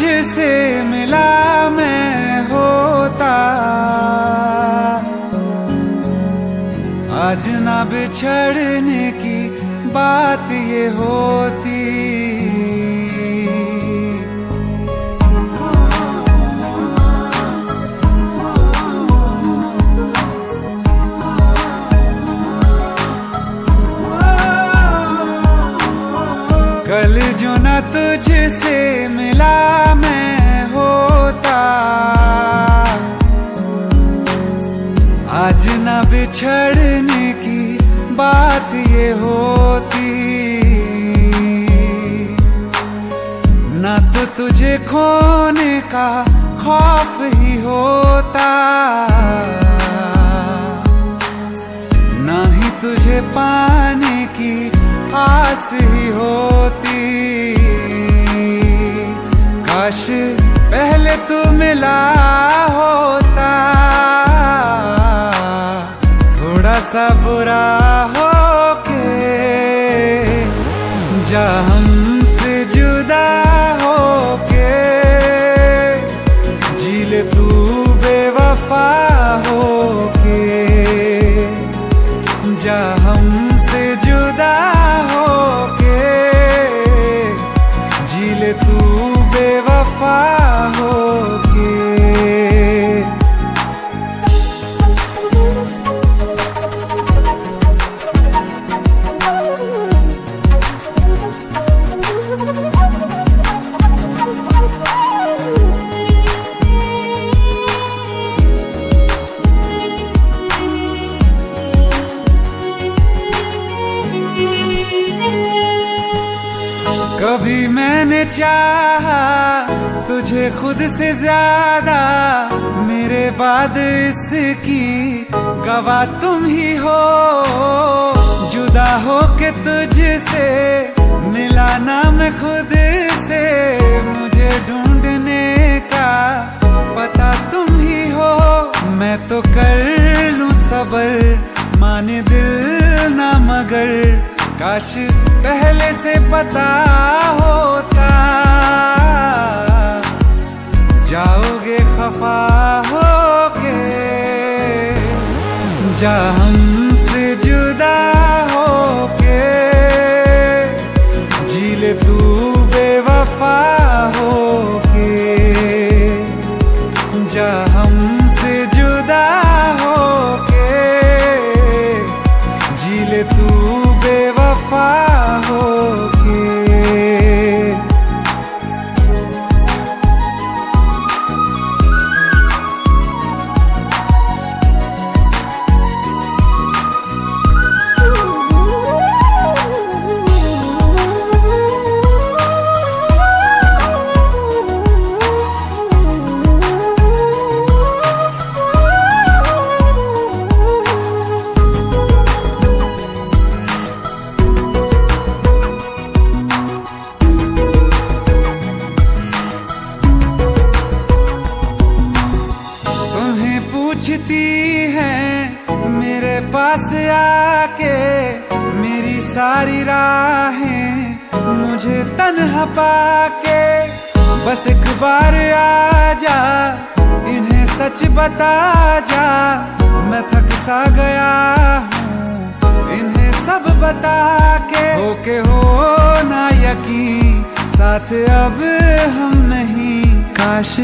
तुझसे मिला मैं होता, आज ना बिछड़ने की बात ये होती। कल जो न तुझसे मिला मैं होता, आज न बिछड़ने की बात ये होती। न तो तुझे खोने का खौफ ही होता, न ही तुझे पाने की आस ही होती। काश पहले तू मिला होता, थोड़ा सा बुरा होके जा हमसे जुदा होके, जी ले तू बेवफा होके, जा हमसे जुदा होके, जी ले तू बेवफा होके। कभी मैंने चाहा तुझे खुद से ज्यादा, मेरे बाद इसकी गवाह तुम ही हो। जुदा हो के तुझसे मिला ना मैं खुद से, मुझे ढूंढने का पता तुम ही हो। मैं तो कर लूं सबर, माने दिल ना मगर, काश पहले से पता होता। जाओगे खफा होके, जा हमसे जुदा होके, जी ले तू बेवफा होके, जा हमसे जुदा होके, जी ले तू बेवफा होके। पूछती है मेरे पास आके, मेरी सारी राहें मुझे तन्हा पाके। बस एक बार आ जा, इन्हें सच बता जा, मैं थक सा गया हूँ इन्हें सब बता के। होके हो ना यकीन, साथ अब हम नहीं, काश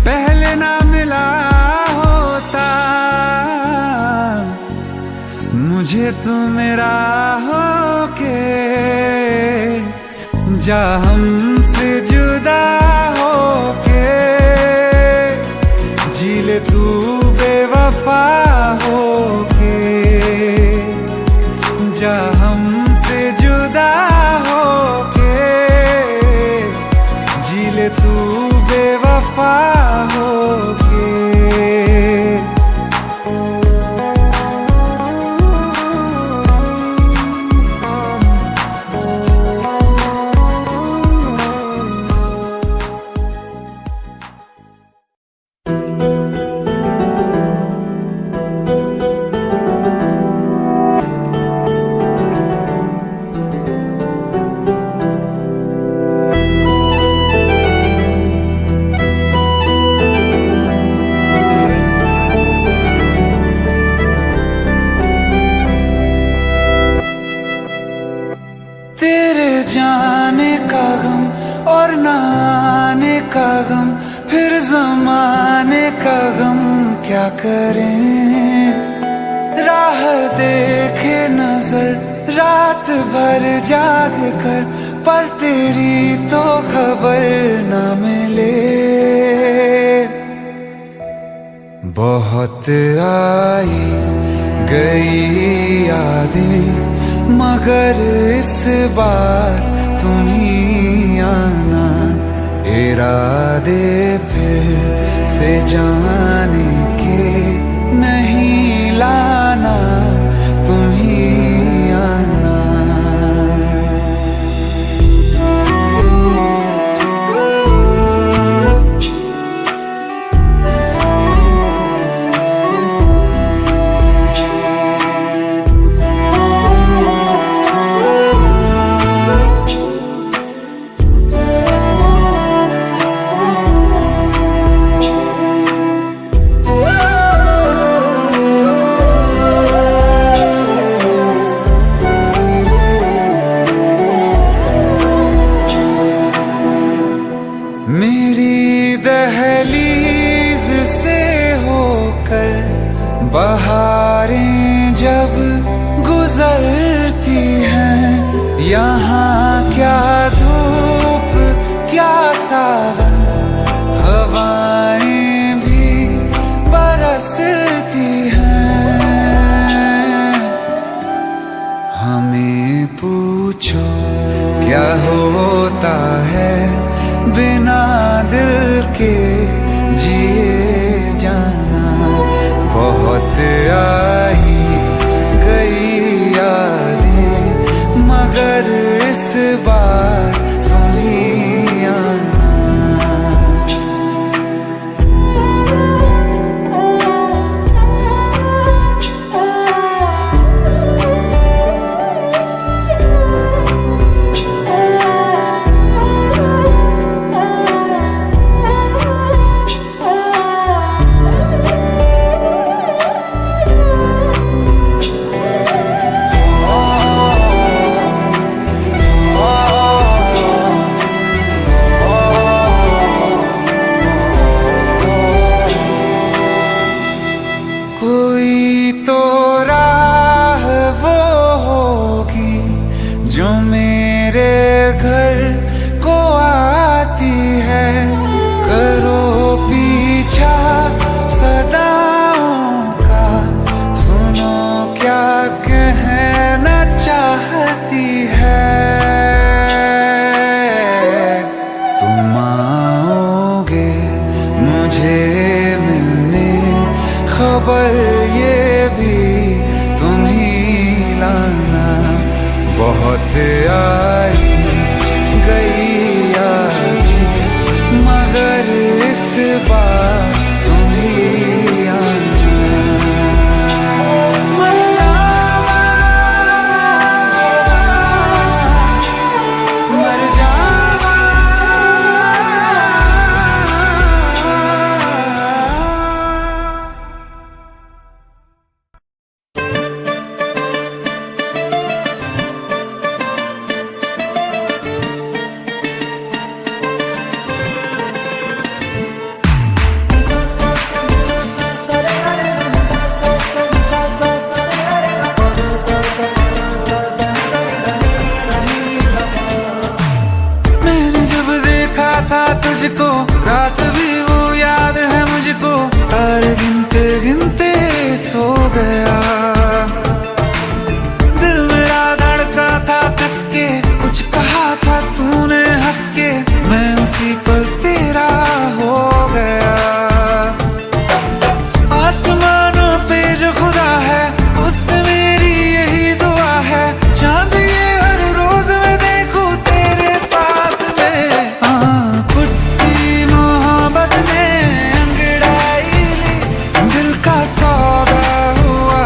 पहले ना मिला होता। मुझे तू मेरा होके, जा हमसे जुदा होके, जी ले तू बेवफा होके, जा हमसे जुदा होके, जी ले तू बेवफा होके। जमाने का गम क्या करें, राह देखे नजर रात भर जाग कर, पर तेरी तो खबर न मिले। बहुत आई गई यादें, मगर इस बार तुम ही आना, इरादे फिर से जाने के नहीं लाना, तुम ही आना। मेरी दहलीज से होकर बहारें जब गुजरती हैं, यहाँ क्या धूप क्या सावन, हवाएं भी बरसती हैं। हमें पूछो क्या होता है बिना दिल के जिए जाना। बहुत आई गई यादें, मगर इस बार तुम ही आना। कोई तो राह वो होगी जो मेरे घर को आती है, करो पीछा सदाओं का, सुनो क्या कहना चाहती है। तुम आओगे मुझे मिलने, खबर ये भी तुम ही लाना। बहुत आई गई यादें, मगर इस बार तुम ही आना। मर जावा, मर जावा। था तुझको रात भी वो याद है मुझको, तारे गिनते गिनते सो गया। दिल मेरा धड़का था कसके, कुछ कहा था तूने हंस के, मैं उसी पल तेरा हो गया। आसमानों पे जो खुदा है उससे मेरी यही दुआ है, चांद ये हर रोज मैं देखूं तेरे साथ में। कुट्टी मोहब्बत ने अंगड़ाई ली, दिल का सौदा हुआ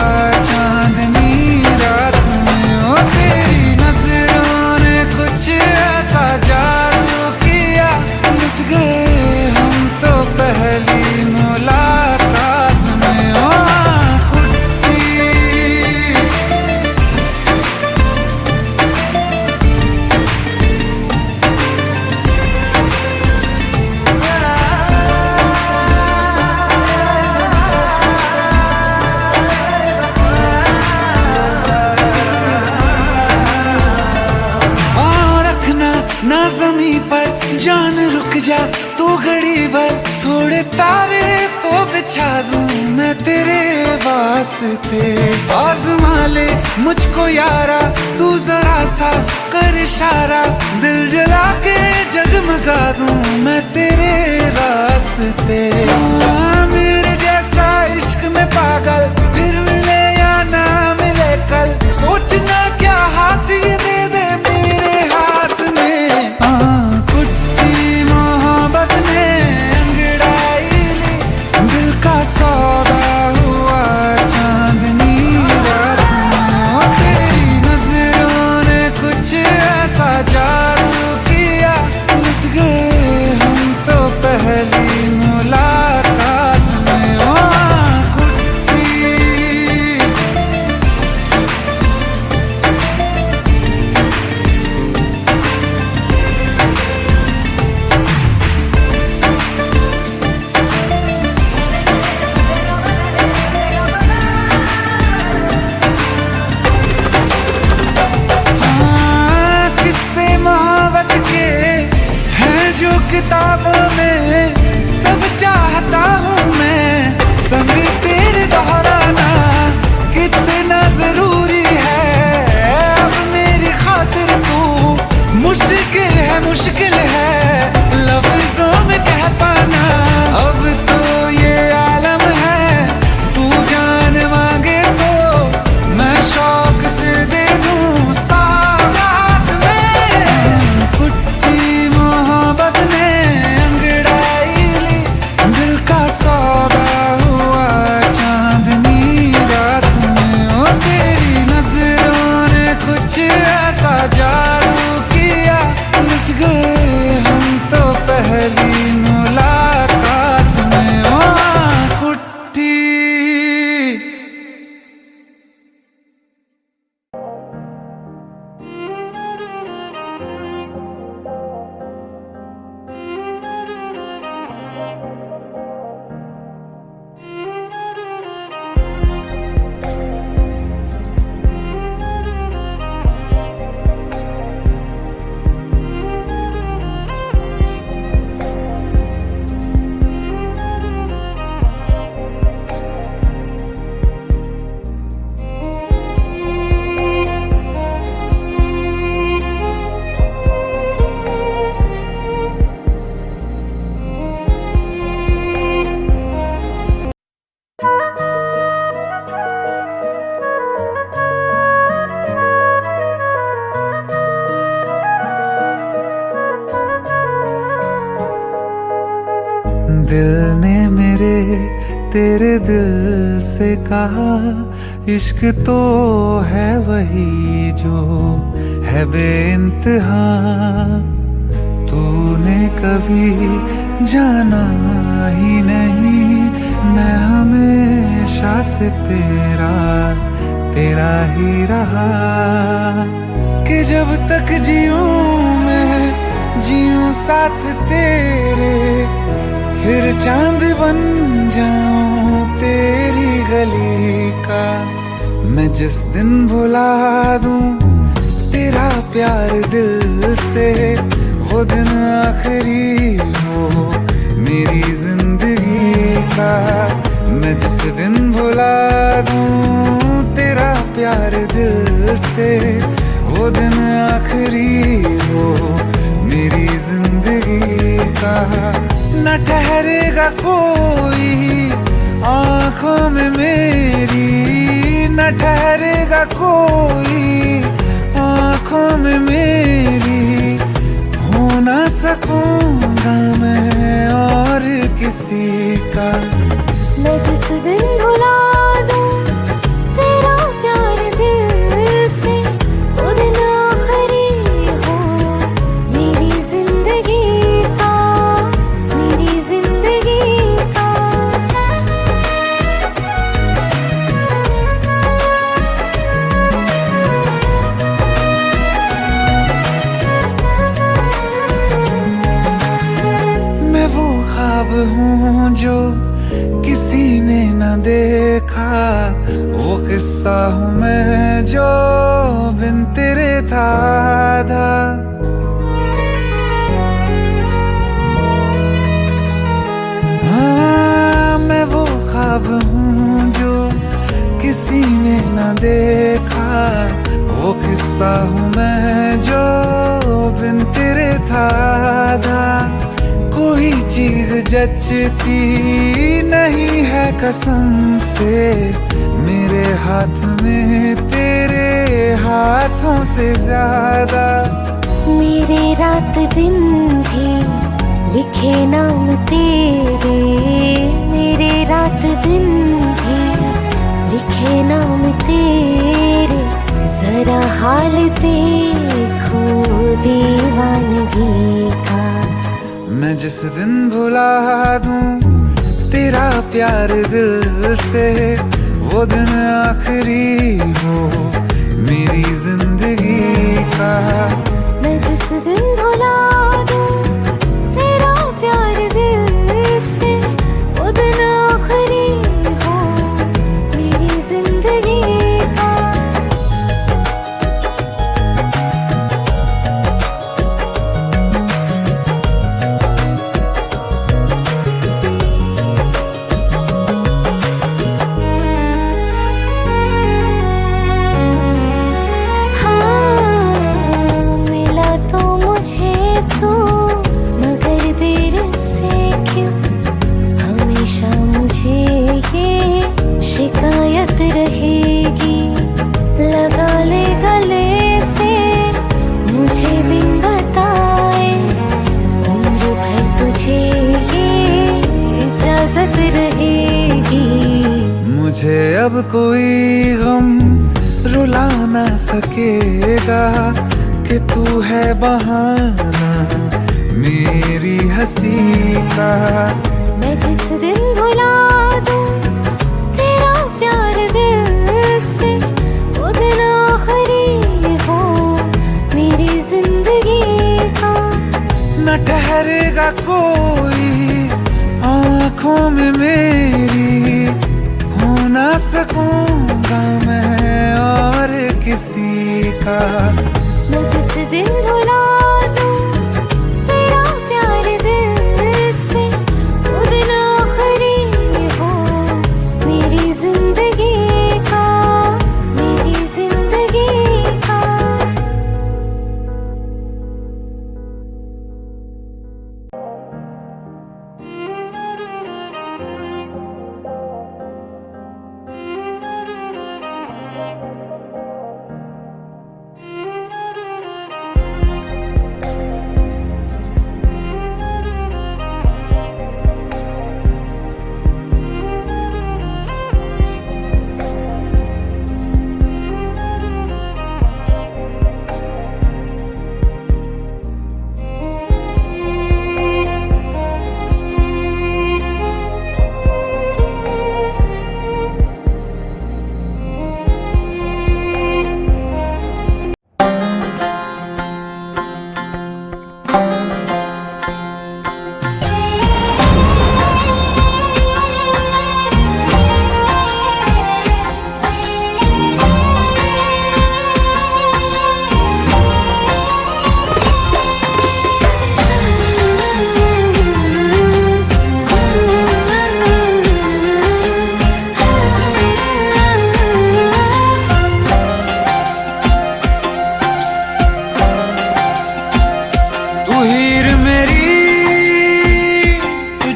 जा तू घड़ी भर, थोड़े तारे तो बिछा दूं मैं तेरे वास्ते। आज़मा ले मुझको यारा, तू जरा सा कर इशारा, दिल जला के जगमगा दूं मैं तेरे रास्ते। मेरे जैसा इश्क में पागल फिर मिले या ना मिले कल, सोचना क्या हाथ ये दे दे मेरे हाथ में। कुट्टी मोहब्बत ने अंगड़ाई ली, दिल का सौदा हुआ चांदनी रात में। तेरी नजरों ने कुछ ऐसा जादू किया, लुट गए हम तो पहली मुलाकात में। कुट्टी किस्से मोहब्बत के हैं जो किताबों में, सब चाहता हूँ मैं संग तेरे दोहराना। कितना जरूरी है अब मेरी खातिर तू, मुश्किल है लफ्जों में कह पाना। अब तो ये आलम है, तू जान मांगे तो मैं शौक से दे दूं सौगात में। कुट्टी मोहब्बत ने अंगड़ाई ली, दिल का सौदा हुआ चांदनी रात में। तेरी नजरों ने कुछ ऐसा जादू किया, लुट गए हम तो पहली मुलाकात में। कुट्टी दिल ने मेरे तेरे दिल से कहा, इश्क तो है वही जो है बेइंतहा। तूने कभी जाना ही नहीं, मैं हमेशा से तेरा ही रहा। कि जब तक जीऊं मैं जीऊं साथ तेरे, फिर चांद बन जाऊं तेरी गली का। मैं जिस दिन भुला दूं तेरा प्यार दिल से, वो दिन आखिरी हो मेरी जिंदगी का। मैं जिस दिन भुला दूं तेरा प्यार दिल से, वो दिन आखिरी हो मेरी जिंदगी का। न ठहरेगा कोई आँखों में मेरी, न ठहरेगा कोई आँखों में मेरी। हो ना सकूंगा मैं और किसी का। मैं जिस दिन भुला दूं तेरा प्यार दिल से, वो दिन आखिरी हो मेरी जिंदगी का, मेरी जिंदगी का। मैं वो ख्वाब हूँ जो किसी ने न देखा, वो किस्सा हूँ मैं जो बिन तेरे था आधा। सा हूँ मैं जो बिन तेरे था आधा, कोई चीज जचती नहीं है कसम से, मेरे हाथ में तेरे हाथों से ज्यादा। मेरे रात दिन भी लिखे नाम तेरे, मेरे रात दिन भी लिखे नाम तेरे, जरा हाल देखो दीवानगी का। मैं जिस दिन भुला दूं तेरा प्यार दिल से, वो दिन आखिरी हो मेरी जिंदगी का। मैं जिस दिन भुला दूं तेरा प्यार दिल से, वो दिन आखिरी हो मेरी जिंदगी का। शिकायत रहेगी, लगा ले गले से मुझे बिन बताए, उम्र भर तुझे ये इजाजत रहेगी। मुझे अब कोई गम रुला ना सकेगा कि तू है बहाना मेरी हंसी का। मैं जिस दिन भुला दूं तेरा प्यार दिल से, वो दिन आखिरी हो मेरी जिंदगी का। न ठहरेगा कोई आँखों में मेरी, हो ना सकूंगा मैं और किसी का। मैं जिस दिन भुला दूं तेरा प्यार दिल से, वो दिन आखिरी हो मेरी जिंदगी का, मेरी जिंदगी का।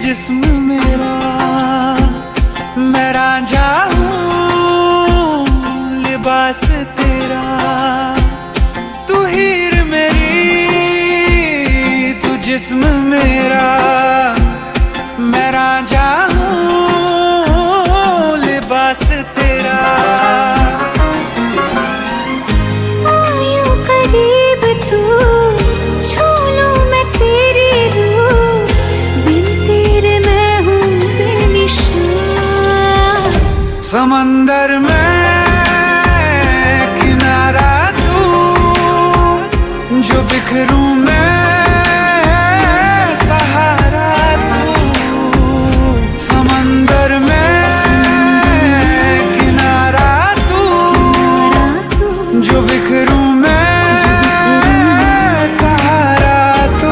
जिस्म मेरा, मैं रांझा हूँ लिबास तेरा। तू हीर मेरी, तू जिस्म मेरा, मैं रांझा हूँ लिबास तेरा। आयूं करीब तू, छू लूं मैं तेरी रूह, बिन तेरे मैं हूँ बेनिशान। समंदर में किनारा तू, जो बिखरूं मैं सहारा तू। समंदर में किनारा तू, जो बिखरूं मैं सहारा तू।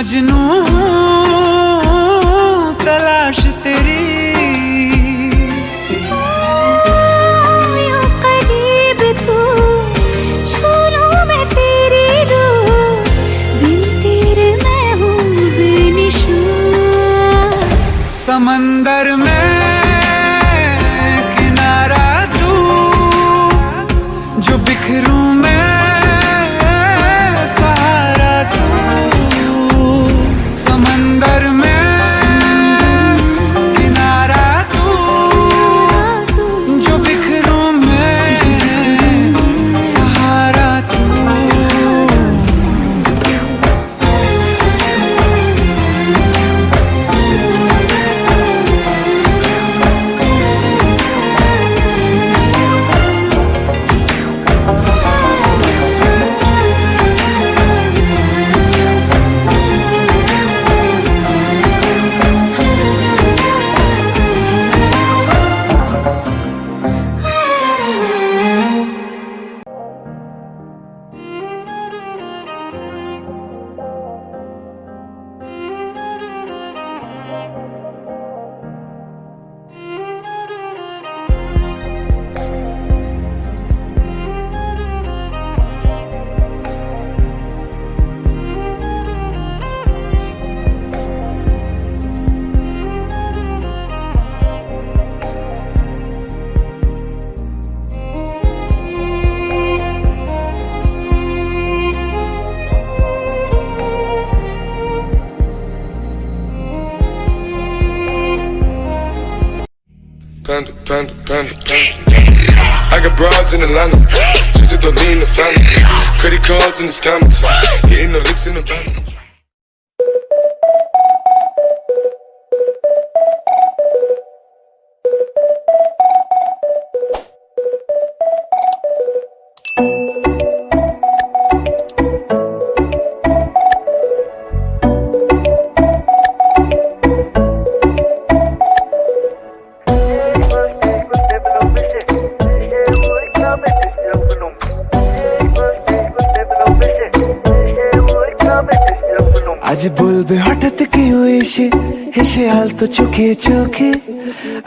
मजनू हूँ तलाश तेरी। यूं करीब तू छू लूं मैं तेरी रूह, बिन तेरे मैं हूँ बेनिशान। समंदर में किनारा तू, जो बिखरूं मैं सहारा तू। समंदर में किनारा तू, जो बिखरूं मैं सहारा तू। Panda, panda, panda, panda. I got broads in Atlanta, just to lean the family. Credit cards in the scammers, hitting the licks in the van. আজ বলবে হঠাৎ কেউ এসে হেসে আলতো চোখে চোখে।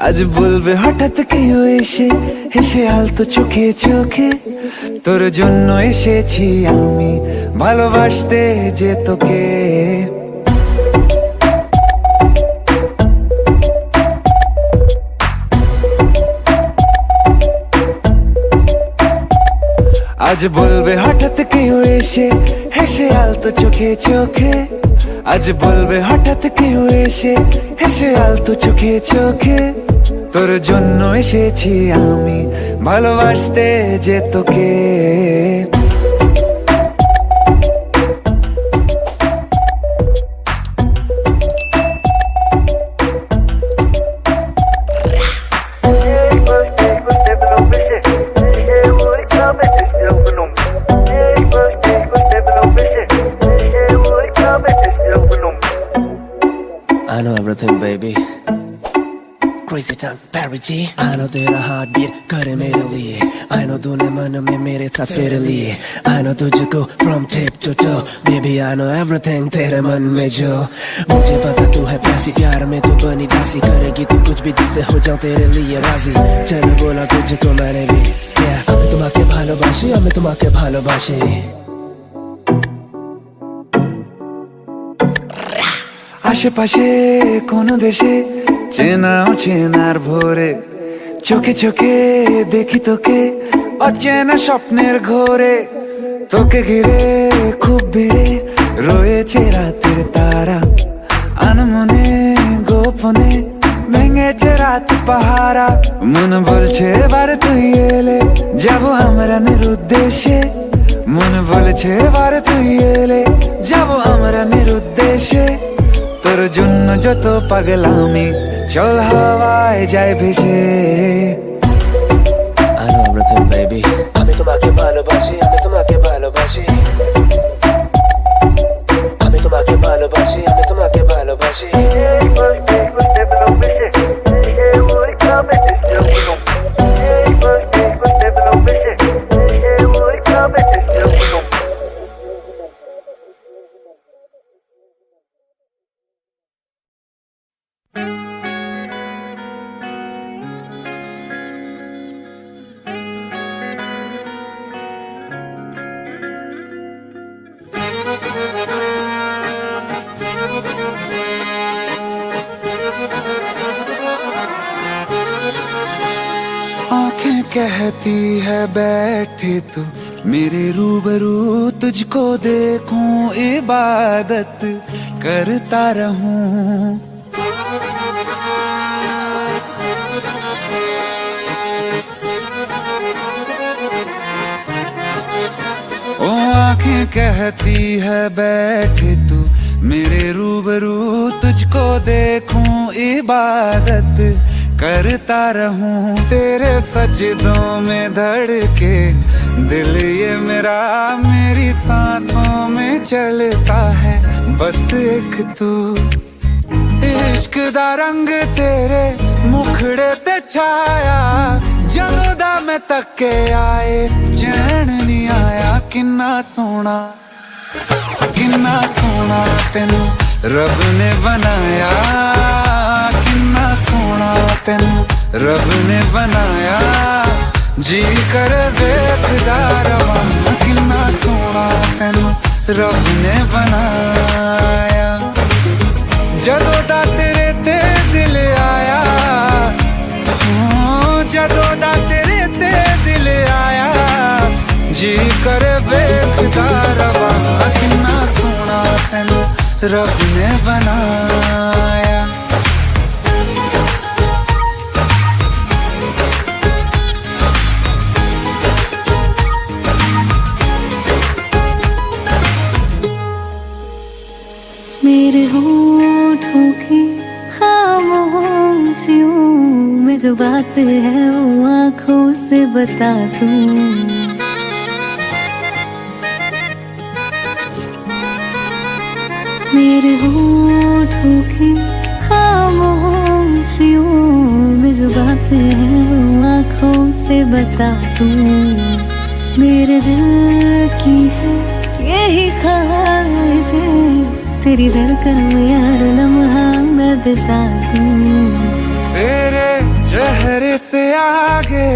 আজ বলবে হঠাৎ কেউ এসে হেসে আলতো চোখে চোখে। তোর জন্য এসেছি আমি ভালোবাসতে যে তোকে। আজ বলবে হঠাৎ কেউ এসে হেসে আলতো চোখে চোখে। আজ বলবে হঠাৎ কেউ এসে হেসে আলতো চোখে চোখে। তোর জন্য এসেছি আমি ভালোবাসতে যে তোকে। I know everything, baby. Crazy time, Perry G. I know तेरा heartbeat करे मेरे लिए. I know तूने मन में मेरे साथ फिर लिए. I know तुझको from tip to toe. Baby, I know everything तेरे मन में जो. मुझे पता तू है प्यासी, प्यार में तू बनी दासी. करेगी तू कुछ भी जिससे हो जाऊं तेरे लिए राजी. चल बोला तुझको मैंने भी. Yeah, আমি তোমাকে ভালোবাসি, আমি তোমাকে ভালোবাসি. আশেপাশে কোনো দেশে চেনা অচেনার ভোরে, চোখে চোখে দেখি তোকে অচেনা স্বপ্নের ঘোরে। তোকে ঘিরে খুব ভিড়ে রয়েছে রাতের তারা, আনমনে গোপনে ভেঙেছে রাত পাহারা। মন বলছে এবার তুই এলে যাবো আমরা নিরুদ্দেশে। মন বলছে এবার তুই এলে যাবো আমরা নিরুদ্দেশে। তোর জন্য যত পাগলামি চল হাওয়ায় যায় ভেসে। I know everything, baby. আমি তোমাকে ভালোবাসি, আমি তোমাকে ভালোবাসি. আমি তোমাকে ভালোবাসি, আমি তোমাকে ভালোবাসি. कहती है बैठे तू मेरे रूबरू, तुझको देखूं इबादत करता रहूं। ओ आंखें कहती है बैठे तू मेरे रूबरू, तुझको देखूं इबादत करता रहूं। तेरे सजदों में धड़के दिल ये मेरा, मेरी सांसों में चलता है बस एक तू। इश्क दा रंग तेरे मुखड़े ते छाया, जदों दा मैं तके आए चैन नहीं आया। किन्ना सोना तेनू रब ने बनाया, किन्ना सोना तेनू रब ने बनाया। जी कर वेखदा रवां, किन्ना सोना तेनू रब ने बनाया। जदों दा तेरे ते दिल आया, जदों दा तेरे ते दिल आया। जी कर वेखदा रवां, किन्ना सोना तेनू रब ने बनाया। मेरे होठों की खामोशियों में जो बात है वो आँखों से बता दूं। मेरे होठों की खामोशियों में जो बात है वो आँखों से बता दूं। मेरे दिल की है यही ख्वाहिश, तेरी धड़कन में हर लम्हा मैं बिता दूं। तेरे चेहरे से आगे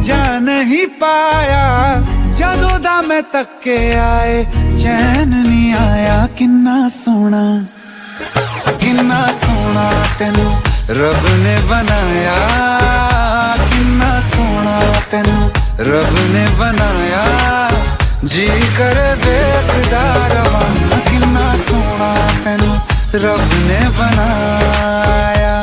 जा नहीं पाया, जदों दा मैं तके आए चैन नहीं आया। किन्ना सोना तेनू रब ने बनाया, किन्ना सोना तेनू रब ने बनाया। जी कर वेखदा रवां, किन्ना सोना तेनू रब ने बनाया।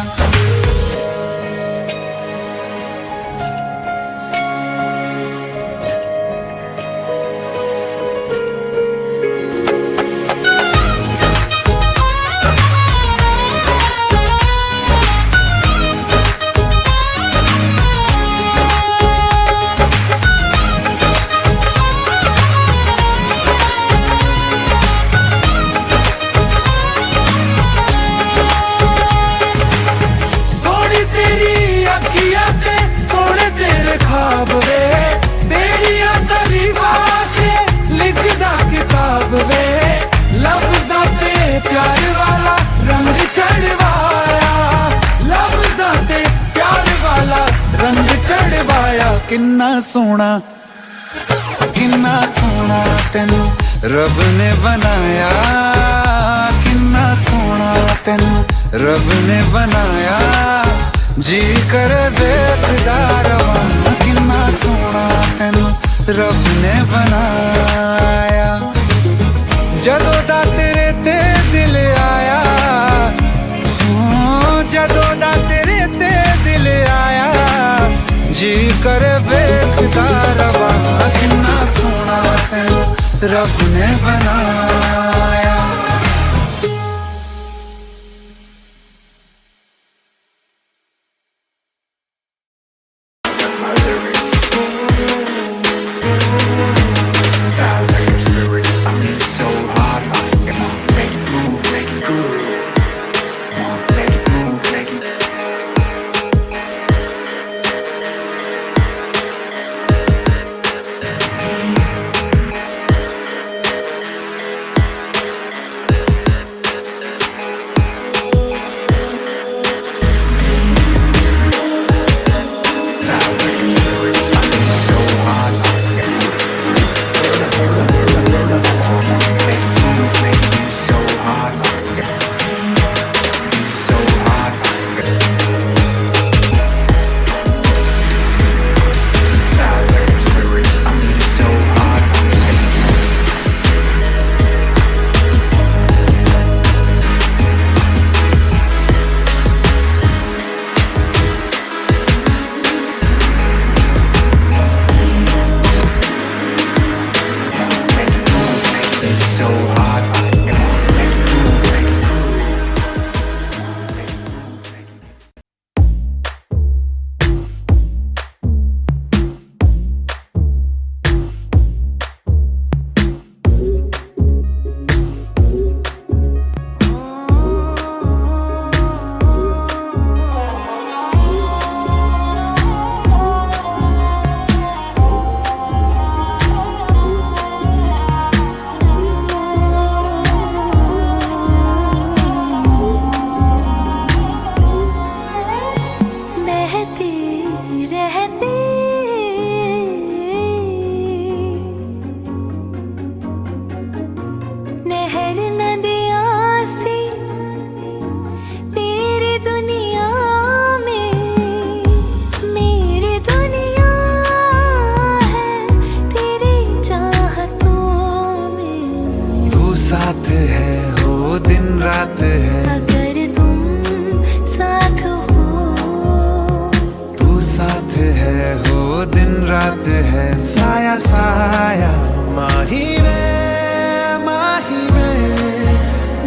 किन्ना सोना तेनू रब ने बनाया, किन्ना सोना तेनू रब ने बनाया। जी कर वेखदा रवां, किन्ना सोना तेनू रब ने बनाया। जदों दा तेरे ते दिल आया, जदों दा तेरे ते दिल आया। जी कर वेखदा रवां, किन्ना सोना तेनू रब ने बनाया। साथ है हो दिन रात है, अगर तुम साथ हो, तू साथ है हो दिन रात है, साया साया माही में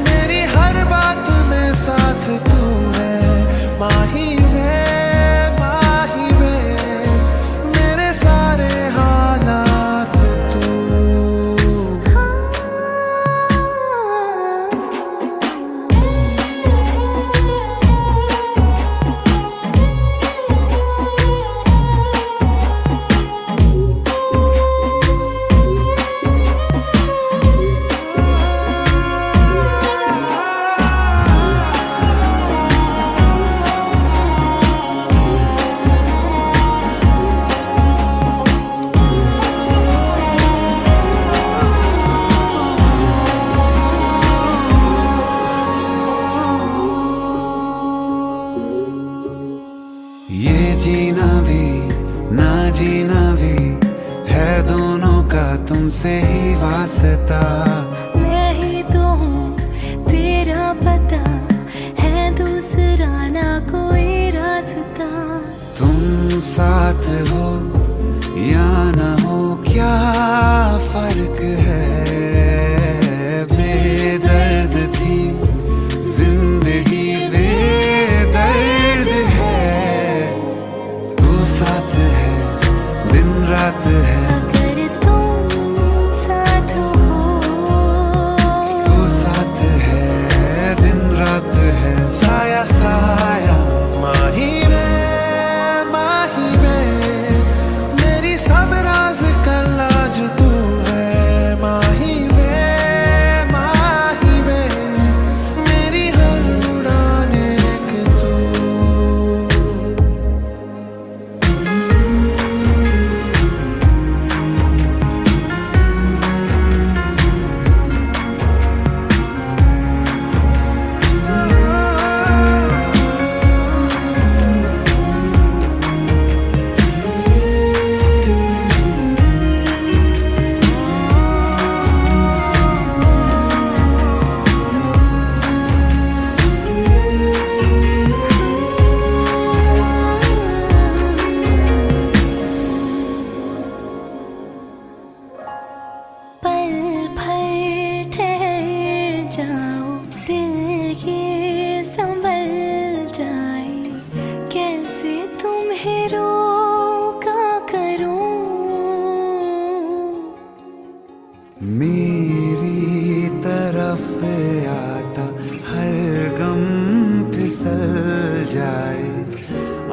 मेरी हर बात में साथ तू है, माही में मेरे सारे हालात तू। ये जीना भी ना जीना भी है दोनों का तुमसे ही वास्ता, मैं ही तो हूँ तेरा पता, है दूसरा ना कोई रास्ता। तुम साथ हो या न हो क्या फर्क है, बेदर्द थी जिंदगी बेदर्द है, तू साथ है दिन रात है, अगर तुम साथ हो, तू साथ है दिन रात है, साया साया माही में मेरी सब राज का लाज तू है, माही में मेरी हर उड़ान एक तू। पल भर ठहर जाओ, दिल ये संभल जाए, कैसे तुम्हें रोका करूं। मेरी तरफ आता हर गम फिसल जाए,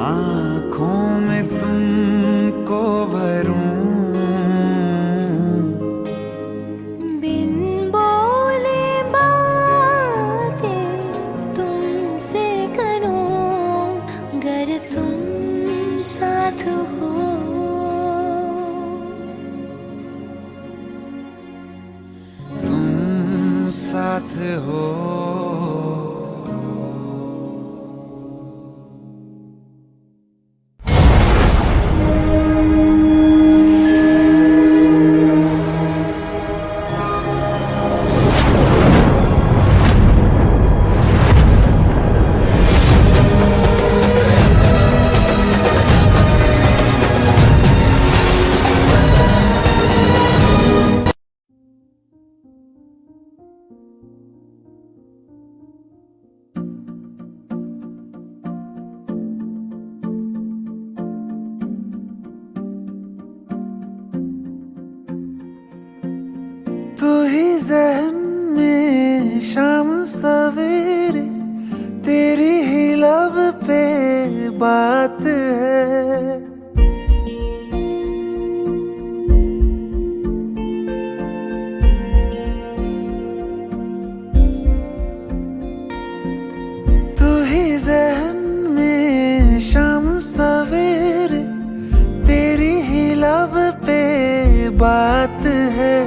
आँखों में तुमको भरूं, बिन बोले बातें तुमसे करूं, अगर तुम साथ हो, तुम साथ हो। तू ही ज़हन में शाम सवेरे, तेरी ही लब पे बात है, तू ही ज़हन में शाम सवेरे, तेरी ही लब पे बात है,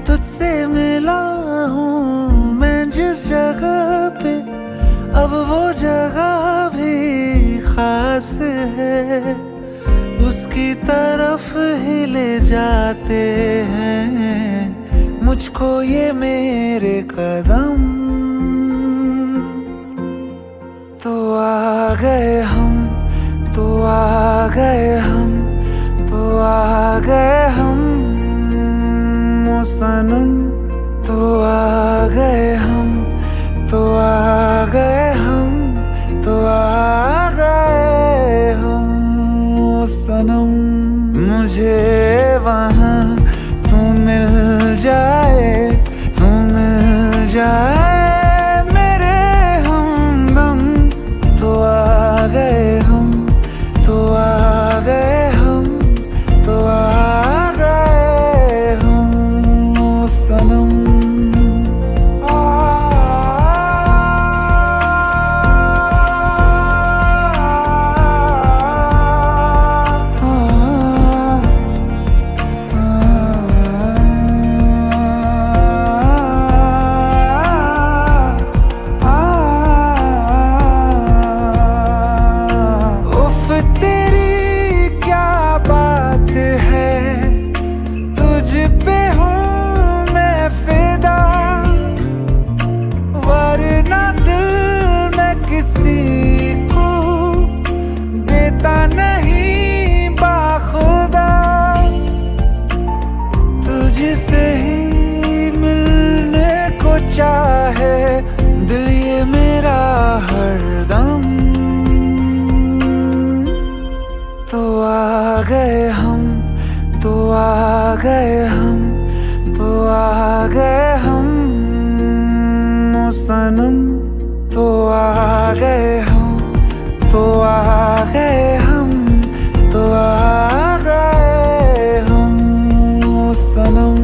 तुझसे मिला हूँ मैं जिस जगह पे, अब वो जगह भी खास है, उसकी तरफ ही ले जाते हैं मुझको ये मेरे कदम। तो आ गए हम, तो आ गए हम, तो आ गए हम ओ सनम। तो आ गए हम, तो आ गए हम, तो आ गए हम ओ सनम। मुझे वहाँ तू मिल जाए, तू मिल जाए मेरे हमदम। तो आ गए हम, तो आ गए हम, तो आ गए हम ओ सनम। तुझसे ही मिलने को चाहे दिल ये मेरा हरदम। तो आ गए हम, तो आ गए हम, तो आ गए हम ओ सनम। तो आ गए हम, तो आ गए हम, तो आ गए हम ओ सनम।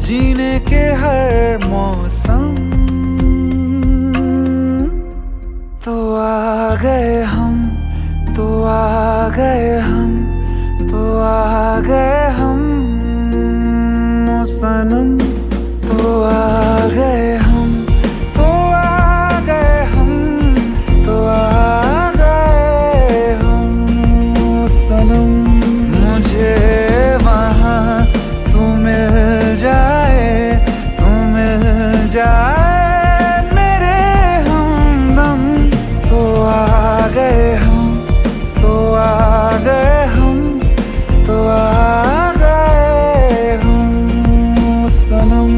जीने के हर मौसम। तो आ गए हम, तो आ गए हम, तो आ गए हम ओ सनम। तो आ गए हम, तो आ गए हम, तो आ गए हम ओ सनम। मुझे वहाँ तू मिल जाए, तू मिल जाए मेरे हमदम। तो आ गए हम, तो आ गए हम, तो आ गए हम ओ सनम।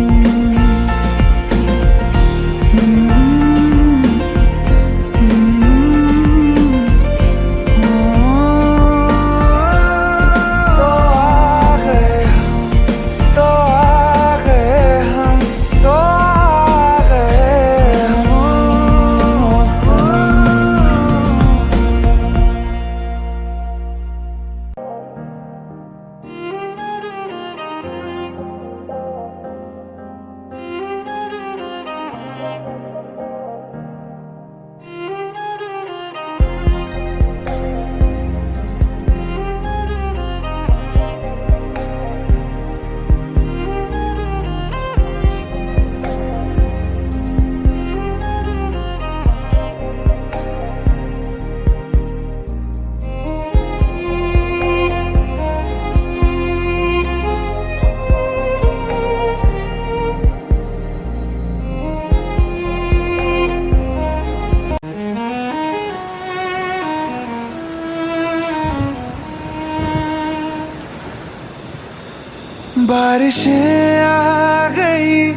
बारिशें आ गई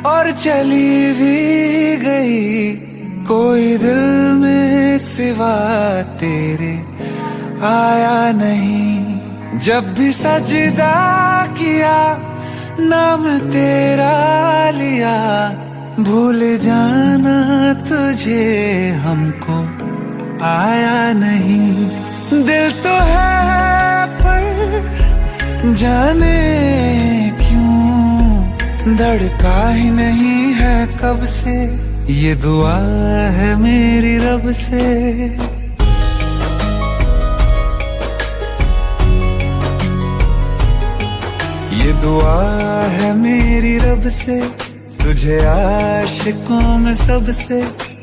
और चली भी गई, कोई दिल में सिवा तेरे आया नहीं। जब भी सजदा किया, नाम तेरा लिया, भूल जाना तुझे हमको आया नहीं। दिल तो है पर जाने क्यों धड़का ही नहीं है कब से, ये दुआ है मेरी रब से। ये दुआ है मेरी रब से, तुझे आशिकों में सबसे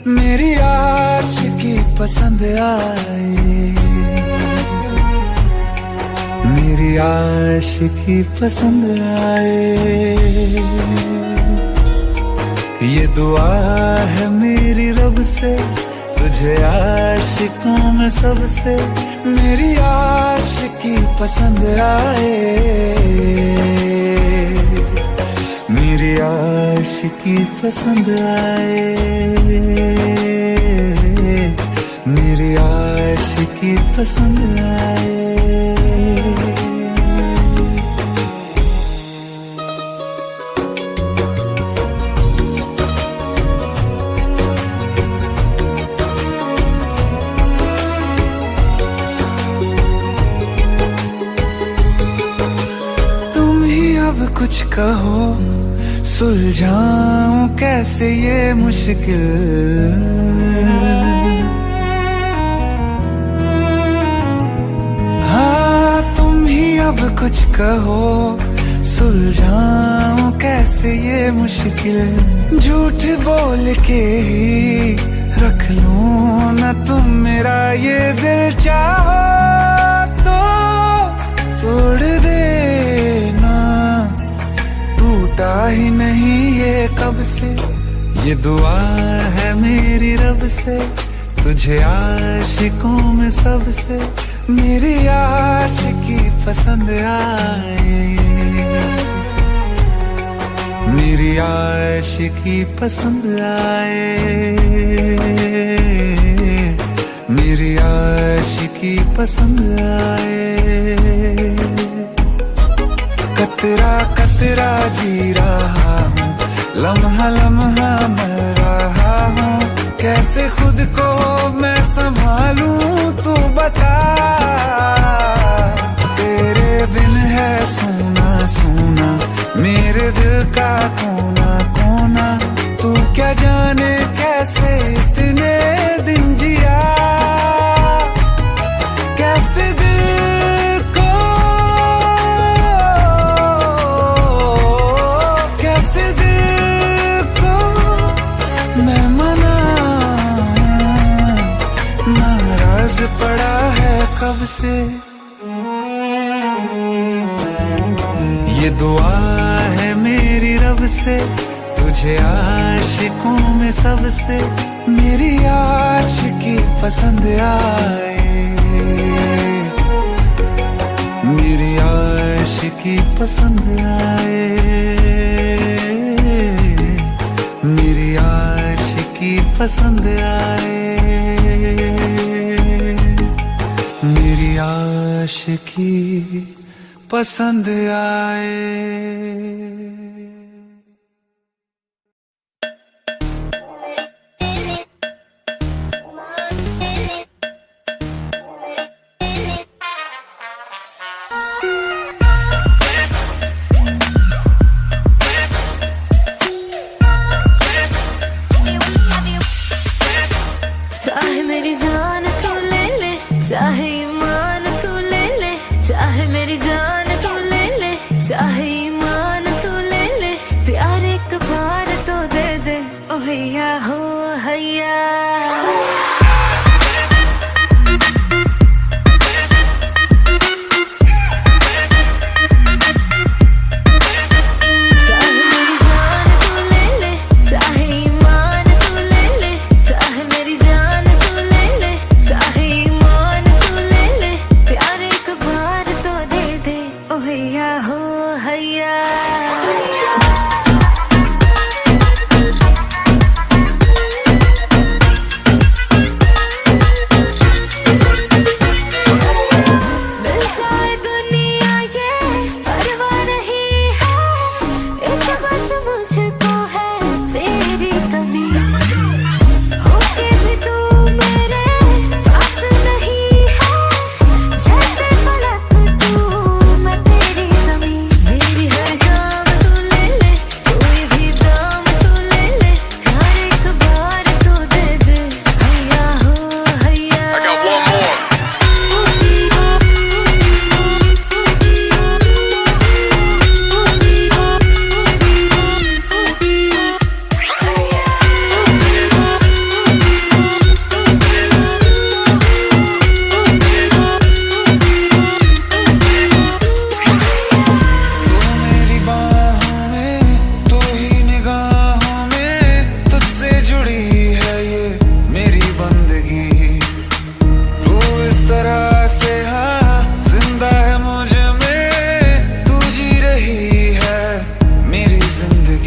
मेरी आशिकी पसंद आए, मेरी आशिकी पसंद आए। ये दुआ है मेरी रब से, तुझे आशिकों में सबसे मेरी आशिकी पसंद आए, मेरी आशिकी पसंद आए, मेरी आशिकी पसंद आए। कुछ कहो सुलझाऊं कैसे ये मुश्किल, हाँ तुम ही अब कुछ कहो सुलझाऊं कैसे ये मुश्किल। झूठ बोल के ही रख लूं ना तुम मेरा ये दिल, चाहो तो तोड़ देना, टूटा ही नहीं ये कब से। ये दुआ है मेरी रब से, तुझे आशिकों में सबसे मेरी आशिकी पसंद आए, मेरी आशिकी पसंद आए, मेरी आशिकी पसंद आए। कतरा कतरा जी रहा हूँ, लम्हा लम्हा मर रहा हूँ, कैसे खुद को मैं संभालूं तू बता। तेरे बिन है सूना सूना मेरे दिल का कोना कोना, तू क्या जाने कैसे इतने दिन जिया, कैसे दिल को पड़ा है कब से। ये दुआ है मेरी रब से, तुझे आशिकों में सबसे मेरी आशिकी पसंद आए, मेरी आशिकी पसंद आए, मेरी आशिकी पसंद आए, मेरी आशिकी पसंद आए। चाहे मेरी जान तू ले ले, चाहे ईमान तू ले ले, चाहे मेरी जान तू ले ले, चाहे ईमान तू ले ले, प्यार एक बार तो दे दे ओ हैया हो हैया।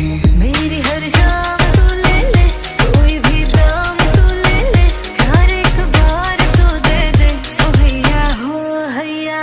कहीं। मेरी हर शाम तू ले ले, कोई भी दाम तू ले ले, प्यार एक बार तो दे दे, ओ हैया हो हैया।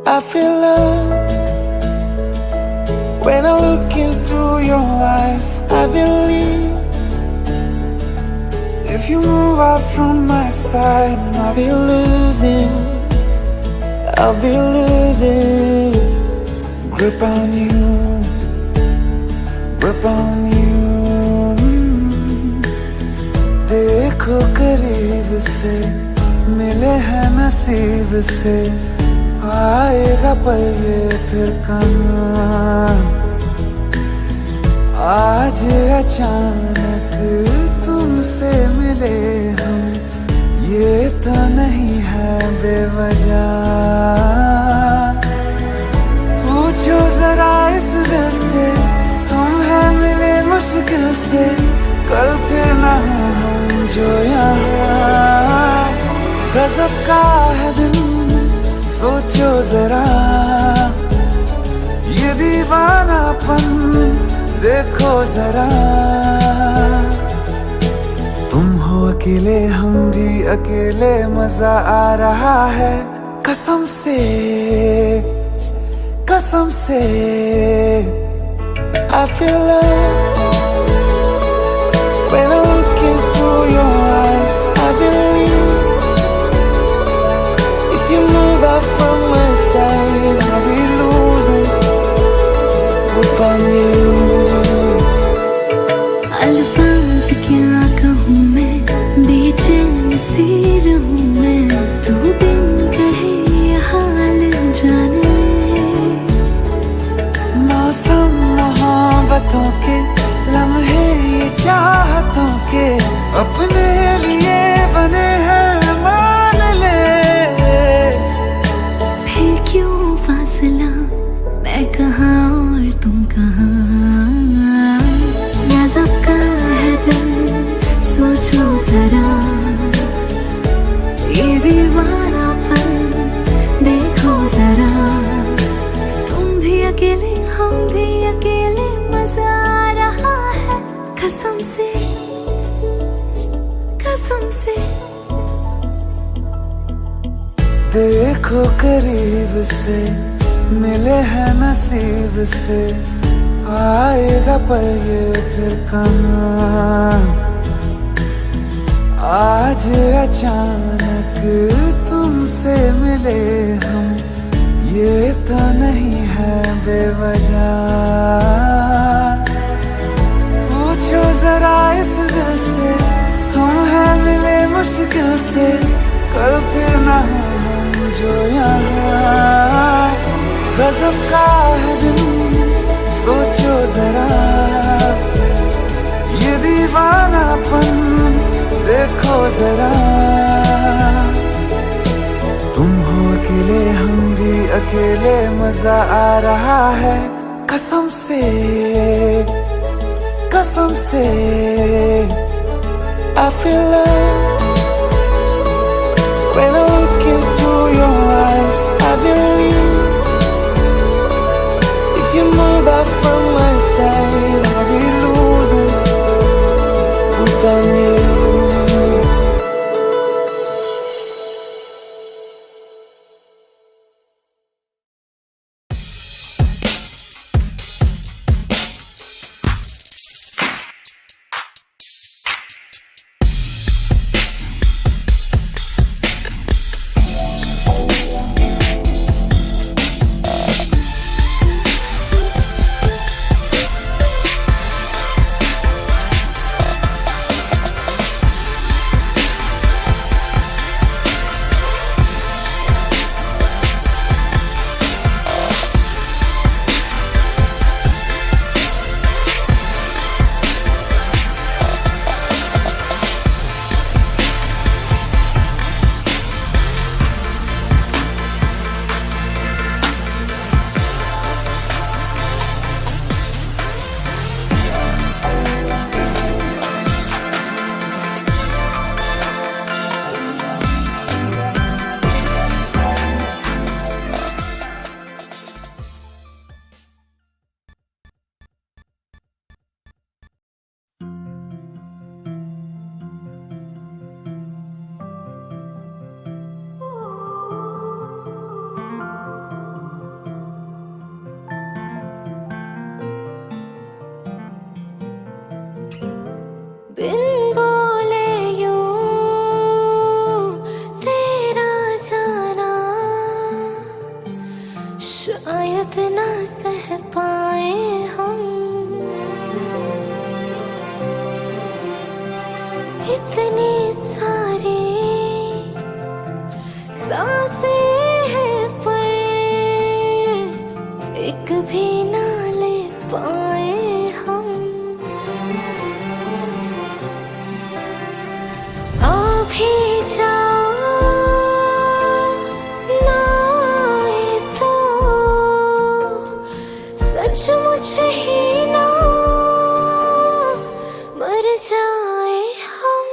I feel love when I look into your eyes. I believe if you move out from my side, I'll be losing grip on you, grip on you. देखो करीब से, मिले हैं नसीब से, आएगा पल ये फिर कहाँ। आज अचानक तुमसे मिले हम, ये तो नहीं है बेवजह। पूछो जरा इस दिल से, हम हैं मिले मुश्किल से, कल फिर ना हो हम जो यहाँ। गजब का है दिन, सोचो जरा ये दीवानापन, देखो जरा। तुम हो अकेले, हम भी अकेले, मजा आ रहा है कसम से, कसम से। I feel love when I look into your eyes. I believe you move out from my side, I'll be losing grip on you. अल्फाज क्या कहूँ मैं, बेचैन सी रहूँ मैं, तू बिन कहे ये हाल जाने। मौसम मोहब्बतों के, लम्हे ये चाहतों के, अपने लिए बने हैं मान ले। क्यों फासला, मैं कहाँ और तुम कहाँ। गजब का है दिल, सोचो जरा ये दीवानापन, देखो जरा। तुम भी अकेले, हम भी अकेले, मजा आ रहा है कसम से, कसम से। देखो करीब से, मिले हैं नसीब से, आएगा पल ये फिर कहाँ। आज अचानक तुमसे मिले हम, ये तो नहीं है बेवजह। पूछो जरा इस दिल से, हम हैं मिले मुश्किल से, कल फिर ना हो जो यहाँ। गजब का है दिन, सोचो जरा ये दीवानापन, देखो जरा। तुम हो अकेले, हम भी अकेले, मजा आ रहा है कसम से, कसम से। I feel love when I look into your eyes. I believe if you move out from my side, I'll be losing grip on you. सांसें हैं पर एक भी ना ले पाए हम। आ भी जाओ ना आए तो सचमुच ही ना मर जाए हम।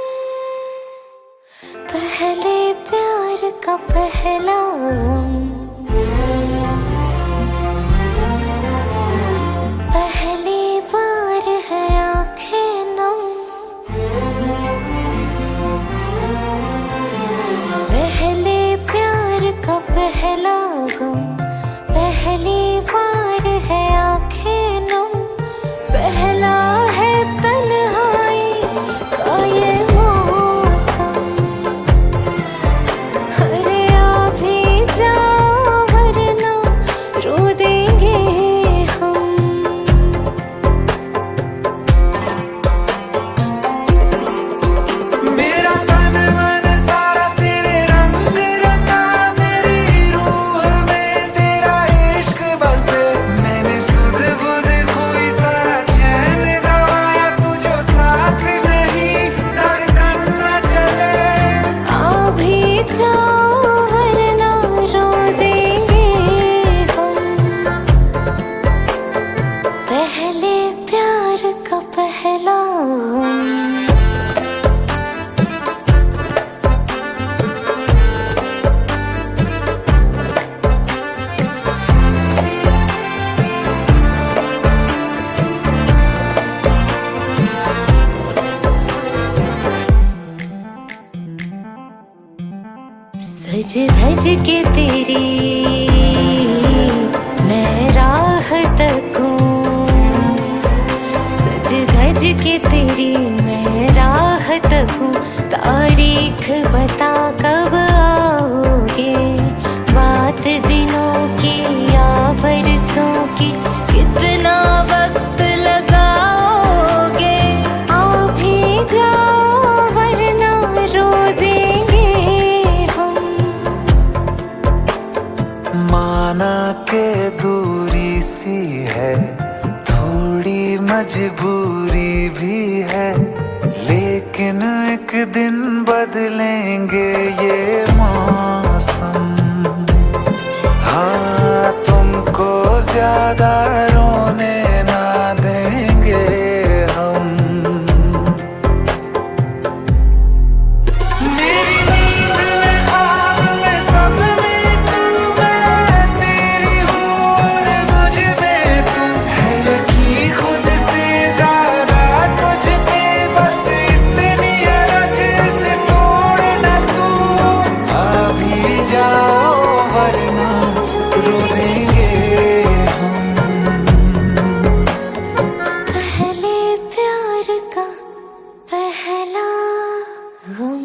पहले प्यार का पहला गम, पहली बार है आंखें नम। पहले प्यार का पहला गम, पहली बार है आंखें नम। पहला है तन्हाई का ये मौसम। अरे आ भी जाओ वरना रो देंगे हम। मेरा तन मन सारा तेरे रंग में रंगा, मेरी रूह में तेरा इश्क बसे। मैंने सुध बुध खोई सारा चैन गवाया, तुझो साथ नहीं धड़कन न चले। आ भी जाओ वरना रो देंगे हम। पहले प्यार का पहला गम। सज धज के तेरी मैं राह तकूं। सज धज के तेरी मैं राह तकूं। तारीख बता कब आओगे, बात दिनों की या बरसों की, कितना वक्त लगाओगे। आ भी जाओ वरना रो देंगे हम। माना के दूरी सी है, थोड़ी मजबूरी भी है, लेकिन एक दिन बदलेंगे ये मौसम। हाँ, तुमको ज्यादा रोने ना देंगे हम। मेरी नींद में ख्वाब में सपने तू, मैं तेरी हूँ और मुझ में तू है। यकीन खुद से ज्यादा तुझ पे, बस इतनी अरज से तोड़ न तू। आ भी जाओ वरना रो देंगे हम। पहले प्यार का पहला गम।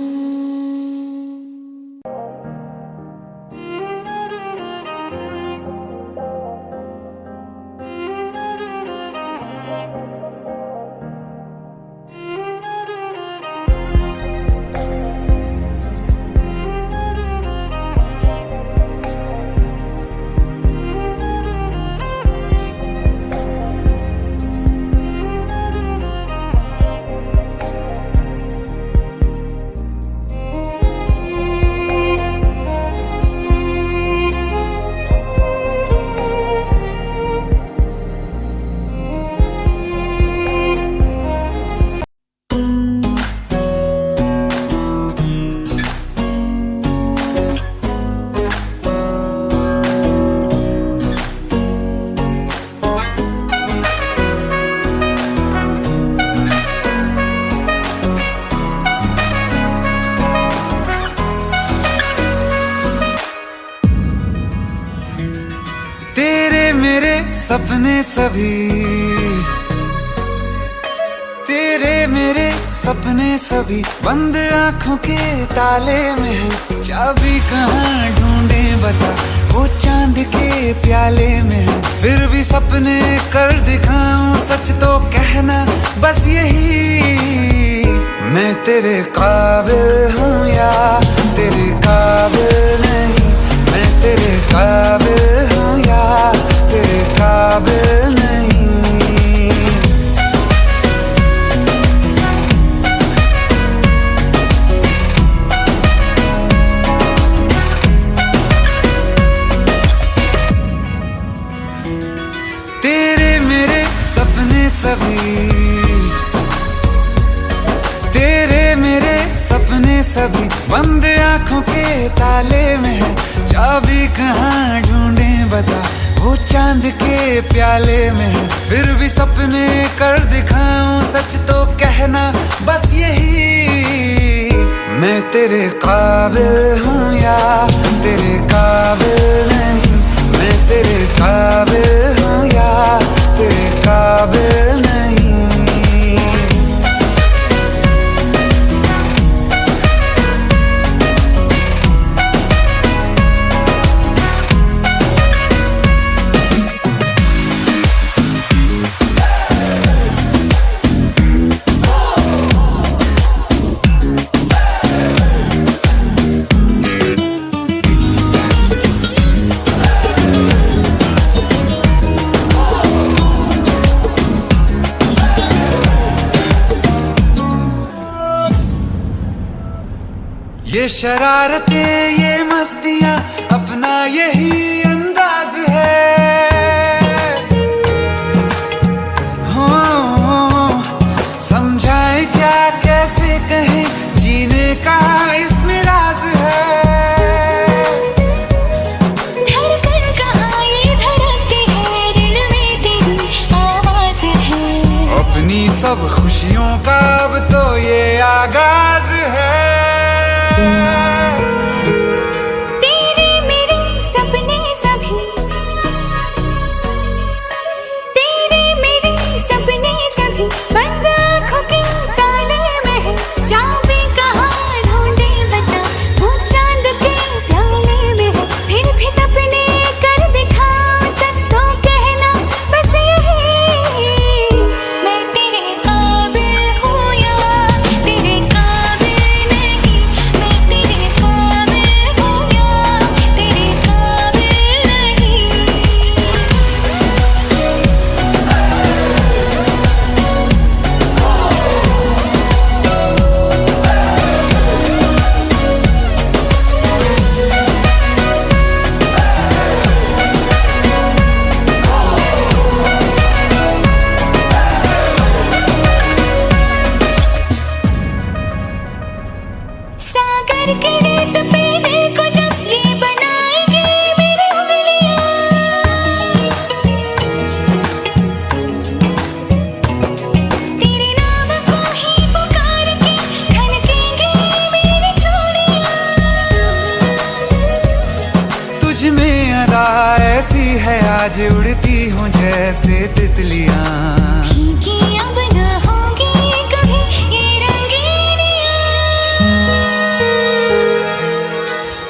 सपने सभी तेरे मेरे सपने सभी बंद आंखों के ताले में है। चाबी कहाँ ढूंढे बता, वो चांद के प्याले में है। फिर भी सपने कर दिखाऊं, सच तो कहना बस यही, मैं तेरे काबिल हूँ या तेरे काबिल नहीं। सभी, तेरे मेरे सपने सभी बंद आंखों के ताले में है। चाबी कहाँ ढूंढे बता, वो चांद के प्याले में है। फिर भी सपने कर दिखाऊं, सच तो कहना बस यही, मैं तेरे काबिल हूँ या तेरे काबिल नहीं। मैं तेरे काबिल हूँ या तेरे काबिल नहीं। ये शरारतें ये मस्तियां अपना यही अंदाज है। हो समझाए क्या कैसे कहें, जीने का इसमें राज है। धड़कन कहाँ ये धड़कती है, दिल में तेरी आवाज है। अपनी सब खुशियों का अब तो ये आगाज है। तेरे मेरे सपने सभी, तेरे मेरे सपने सभी बंद आँखों के ताले में है। चाबी कहाँ ढूंढे बता, वो चांद के प्याले में है। फिर भी सपने कर दिखाऊं, सच तो कहना बस यही, मैं तेरे काबिल हूँ या तेरे काबिल नहीं। मैं तेरे काबिल हूँ या तेरे काबिल नहीं। सागर के रेत पे देखो जब ये बनाएंगे मेरी उंगलियां। तेरे नाम को ही पुकार के खनकेंगे मेरी चूड़ियां। तुझ में अदा ऐसी है, आज उड़ती हूँ जैसे तितलियां। भीगी अब न होंगी कभी ये रंगीनियां।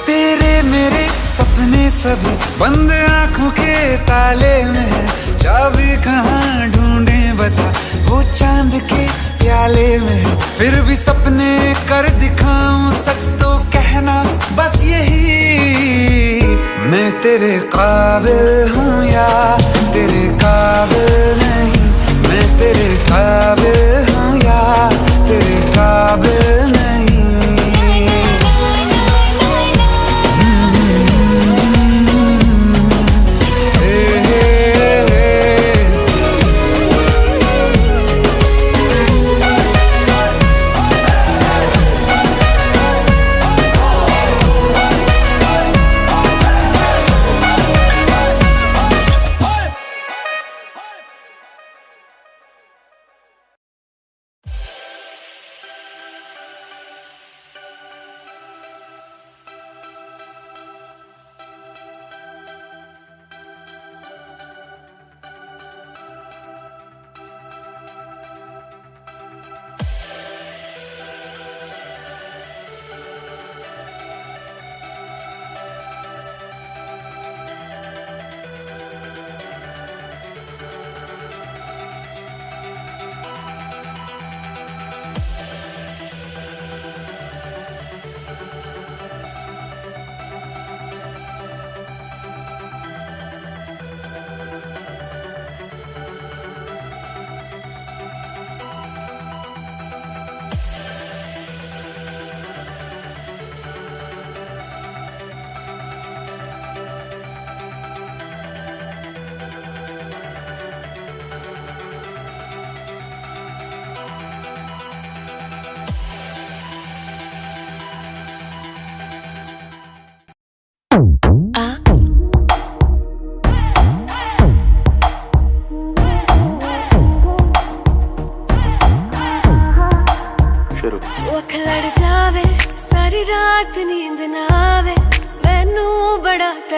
तेरे मेरे सपने सभी बंद आंखों के ताले में है। चाबी कहाँ ढूंढे बता, वो चांद के प्याले में है। फिर भी सपने कर दिखाऊं, सच तो कहना बस यही, मैं तेरे काबिल हूँ या तेरे काबिल नहीं। मैं तेरे काबिल हूँ या तेरे काबिल नहीं।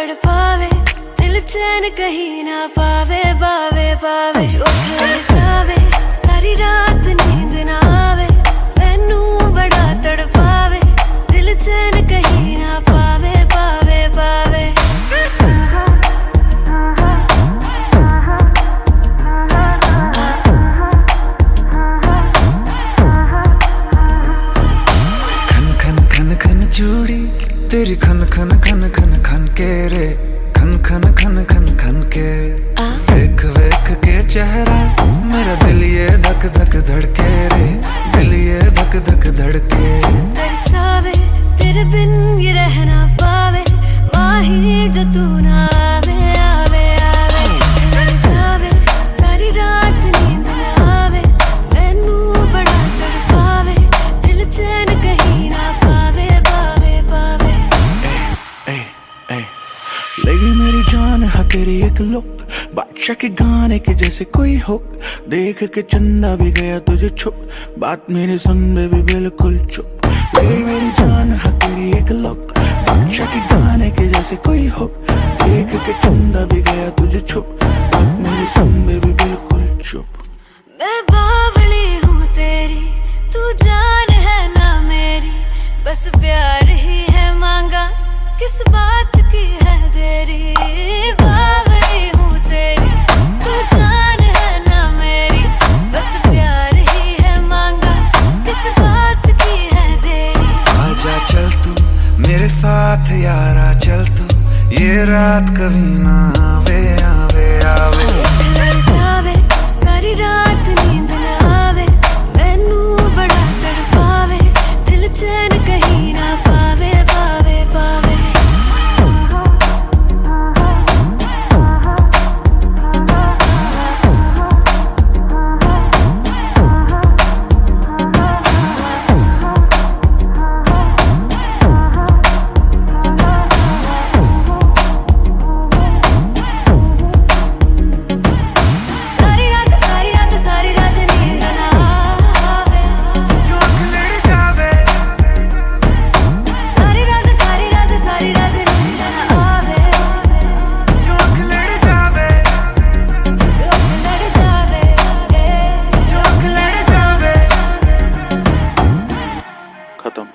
तड़पावे, दिल चैन कहीं ना पावे, पावे पावे। जो खेल जावे सारी रात नींद ना आवे, मैनू बड़ा तड़पावे, दिल चैन कहीं ना पावे, पावे पावे। चूड़ी तेरी खन खन खन खन खन के रे, खन खन खन खन खन के। वेख वेख के चेहरा मेरा दिल ये धक धक धड़के रे, दिल ये धक धक धड़के। तरसावे तेरे बिन ये रह ना पावे, माही जो तू ना आवे, आवे आवे। लड़ जावे सारी रात नींद ना आवे, मैनू बड़ा तड़पावे, दिल चैन कहीं ना पावे, पावे पावे। लगी मेरी जान है तेरी एक लुक, बादशाह के गाने के जैसे कोई हो, देख के चंदा भी गया तुझे छुप, बात मेरी सुन बेबी बिल्कुल चुप। लगी मेरी जान है तेरी एक लुक, बादशाह के गाने के जैसे कोई हो, देख के चंदा भी गया तुझे छुप, बात मेरी सुन बेबी बिल्कुल चुप। मैं बावली हूँ तेरी, तू जान है ना मेरी, बस प्यार ही है मांगा, किस बात की है देरी। बावली हूँ तेरी, तू जान है ना मेरी, बस प्यार ही है मांगा, किस बात की है देरी। आजा चल तू मेरे साथ यारा, चल तू ये रात कभी ना आवे, आवे आवे। लड़ जावे सारी रात नींद ना आवे, मैनू बड़ा तड़पावे, दिल चैन कहीं ना पावे, पावे पावे। खत्म।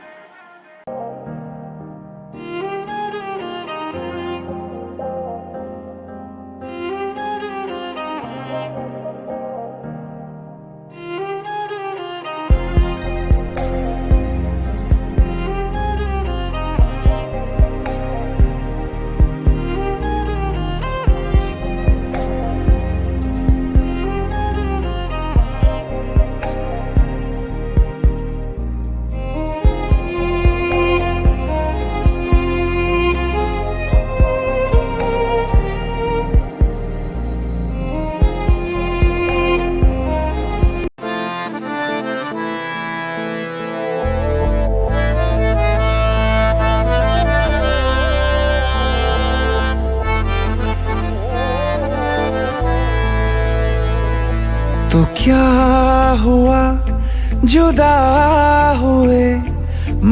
तो क्या हुआ जुदा हुए,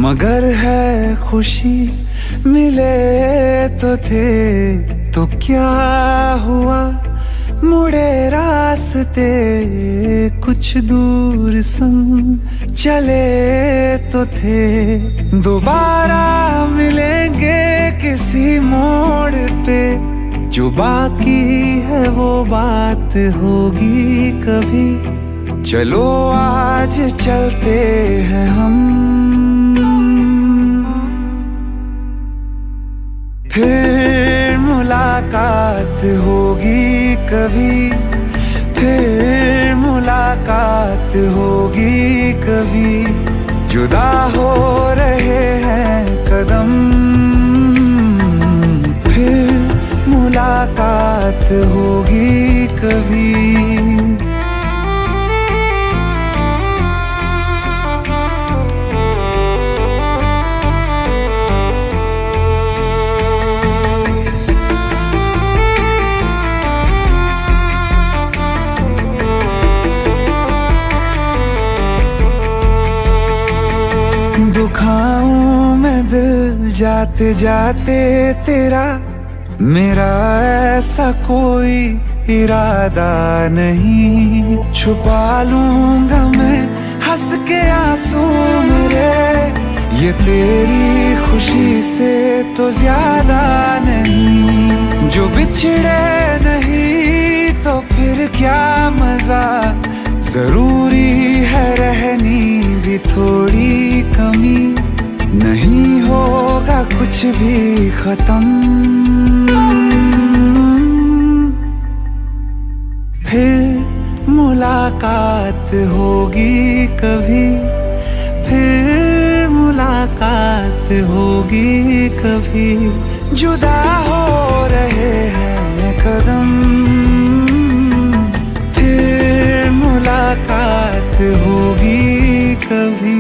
मगर है खुशी मिले तो थे। तो क्या हुआ मुड़े रास्ते, कुछ दूर संग चले तो थे। दोबारा मिलेंगे किसी मोड़ पे, जो बाकी है वो बात होगी कभी। चलो आज चलते हैं हम, फिर मुलाकात होगी कभी, फिर मुलाकात होगी कभी। जुदा हो रहे हैं कदम, फिर मुलाकात होगी कभी। दुखाऊं मैं दिल जाते जाते तेरा, मेरा ऐसा कोई इरादा नहीं, छुपा लूंगा मैं हंस के आंसू मेरे, ये तेरी खुशी से तो ज्यादा नहीं। जो बिछड़े नहीं तो फिर क्या मजा, जरूरी है रहनी भी थोड़ी कमी, नहीं होगा कुछ भी खत्म। फिर मुलाकात होगी कभी, फिर मुलाकात होगी कभी, जुदा हो रहे हैं कदम, फिर मुलाकात होगी कभी।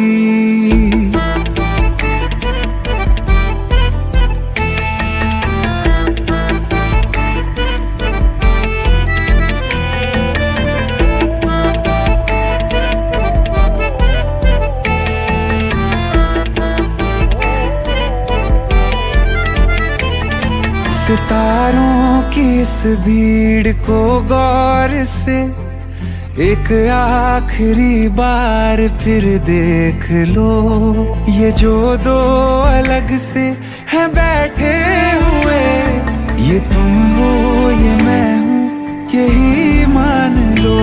सितारों की इस भीड़ को गौर से एक आखिरी बार फिर देख लो, ये जो दो अलग से हैं बैठे हुए, ये तुम हो ये मैं हूँ यही मान लो,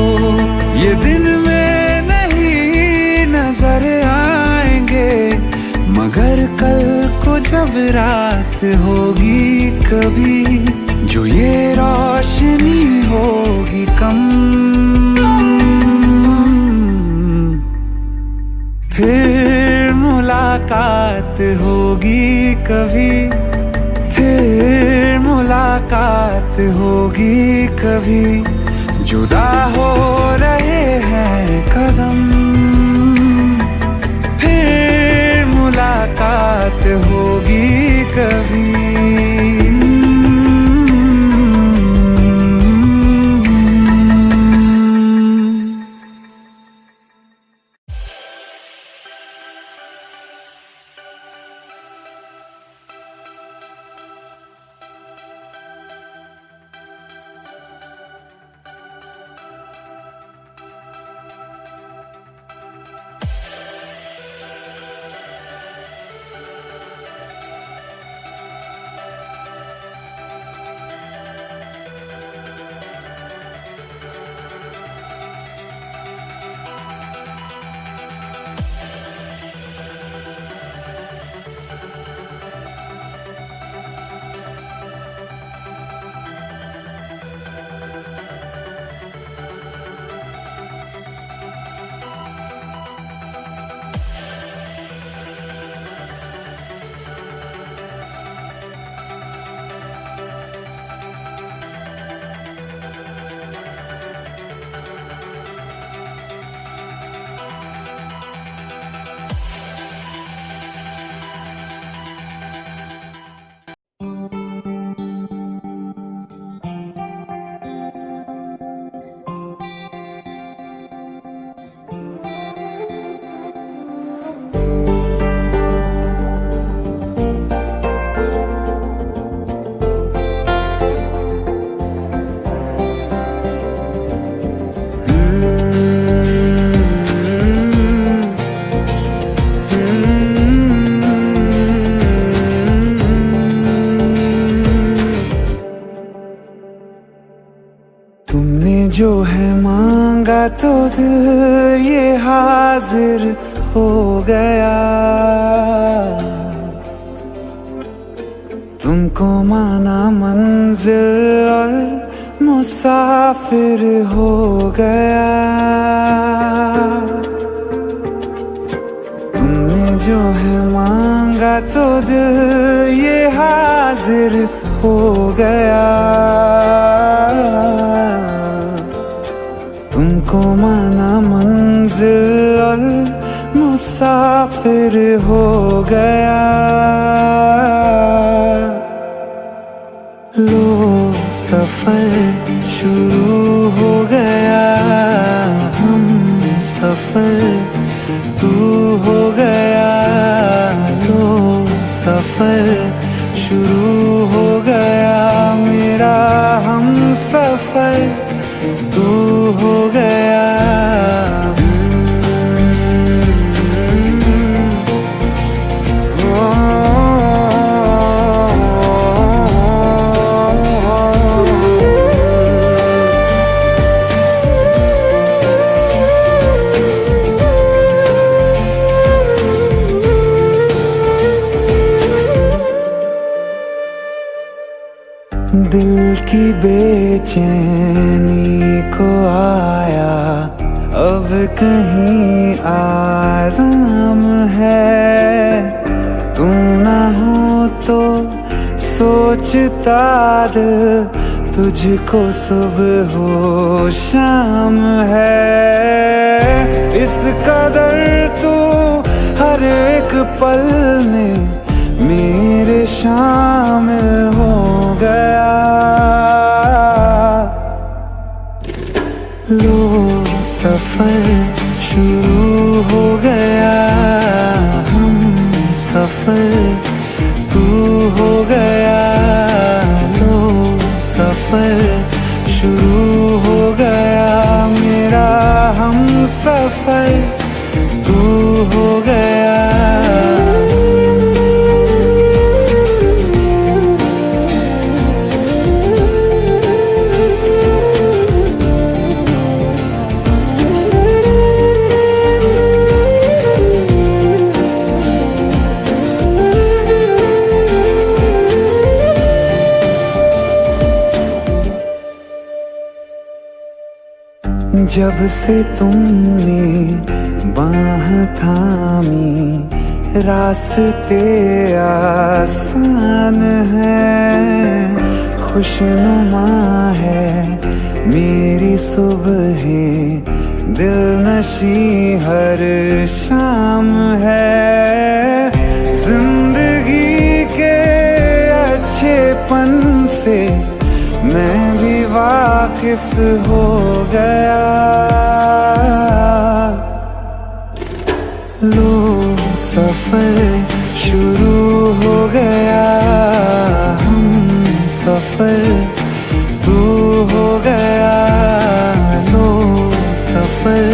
ये दिन में नहीं नजर आएंगे, मगर कल को जब रात होगी कभी, जो ये रोशनी होगी कम, फिर मुलाकात होगी कभी, फिर मुलाकात होगी कभी, जुदा हो रहे हैं कदम, फिर मुलाकात होगी कभी। तुमने जो है मांगा तो दिल ये हाजिर हो गया, तुमको माना मंजिल और मुसाफिर हो गया। तुमने जो है मांगा तो दिल ये हाजिर हो गया, तुमको माना मंजिल और मुसाफिर हो गया। लो सफर शुरू हो गया, हम सफर तू हो गया। लो सफर शुरू हो गया, दिल की बेचैनी को आया अब कहीं आराम है। तू ना हो तो सोचता दिल तुझको सुबह हो शाम है। इस कदर तू हर एक पल में मेरे शामिल हो गया। लो सफर शुरू हो गया, हम सफर तू हो गया। लो सफर शुरू हो गया, मेरा हम सफर तू हो गया। जब से तुमने बाह थामी रास्ते आसान हैं। खुशनुमा है मेरी सुबह, दिल नशी हर शाम है। जिंदगी के अच्छेपन से मैं भी वाकिफ हो गया। लो सफर शुरू हो गया, हम सफर तू हो गया। लो सफर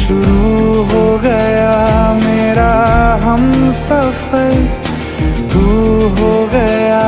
शुरू हो गया, मेरा हम सफर तू हो गया।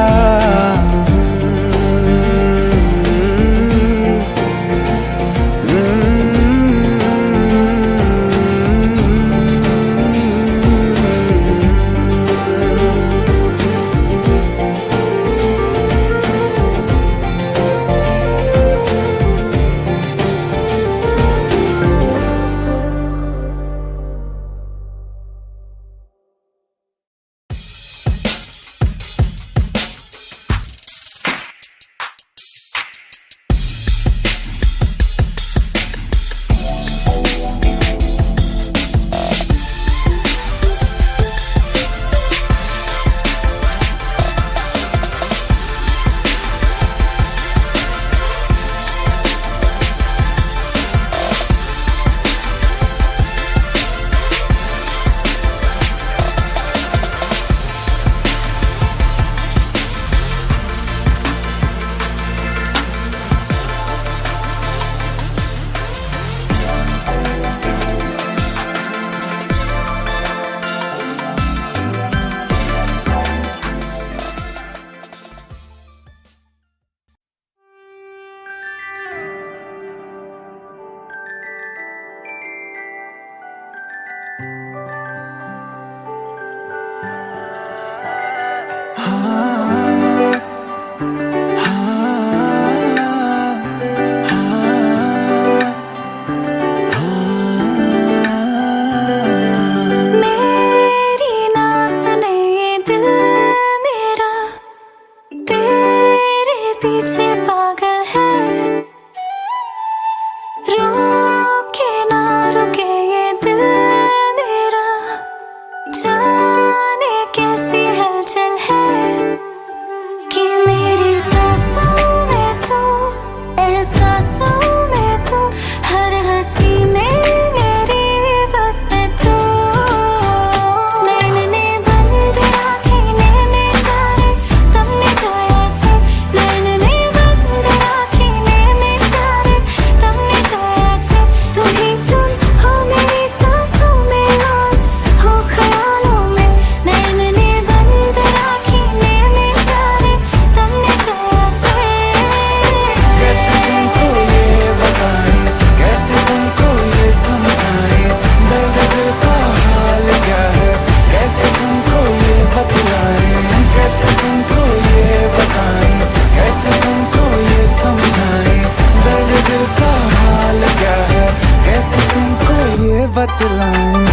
बतलाऊं।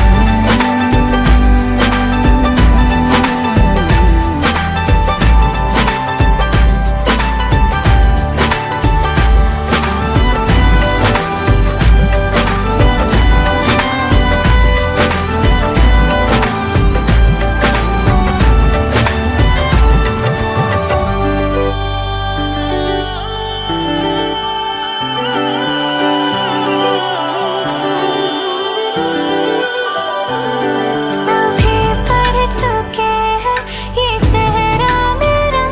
सभी पढ़ चुके हैं ये चेहरा मेरा,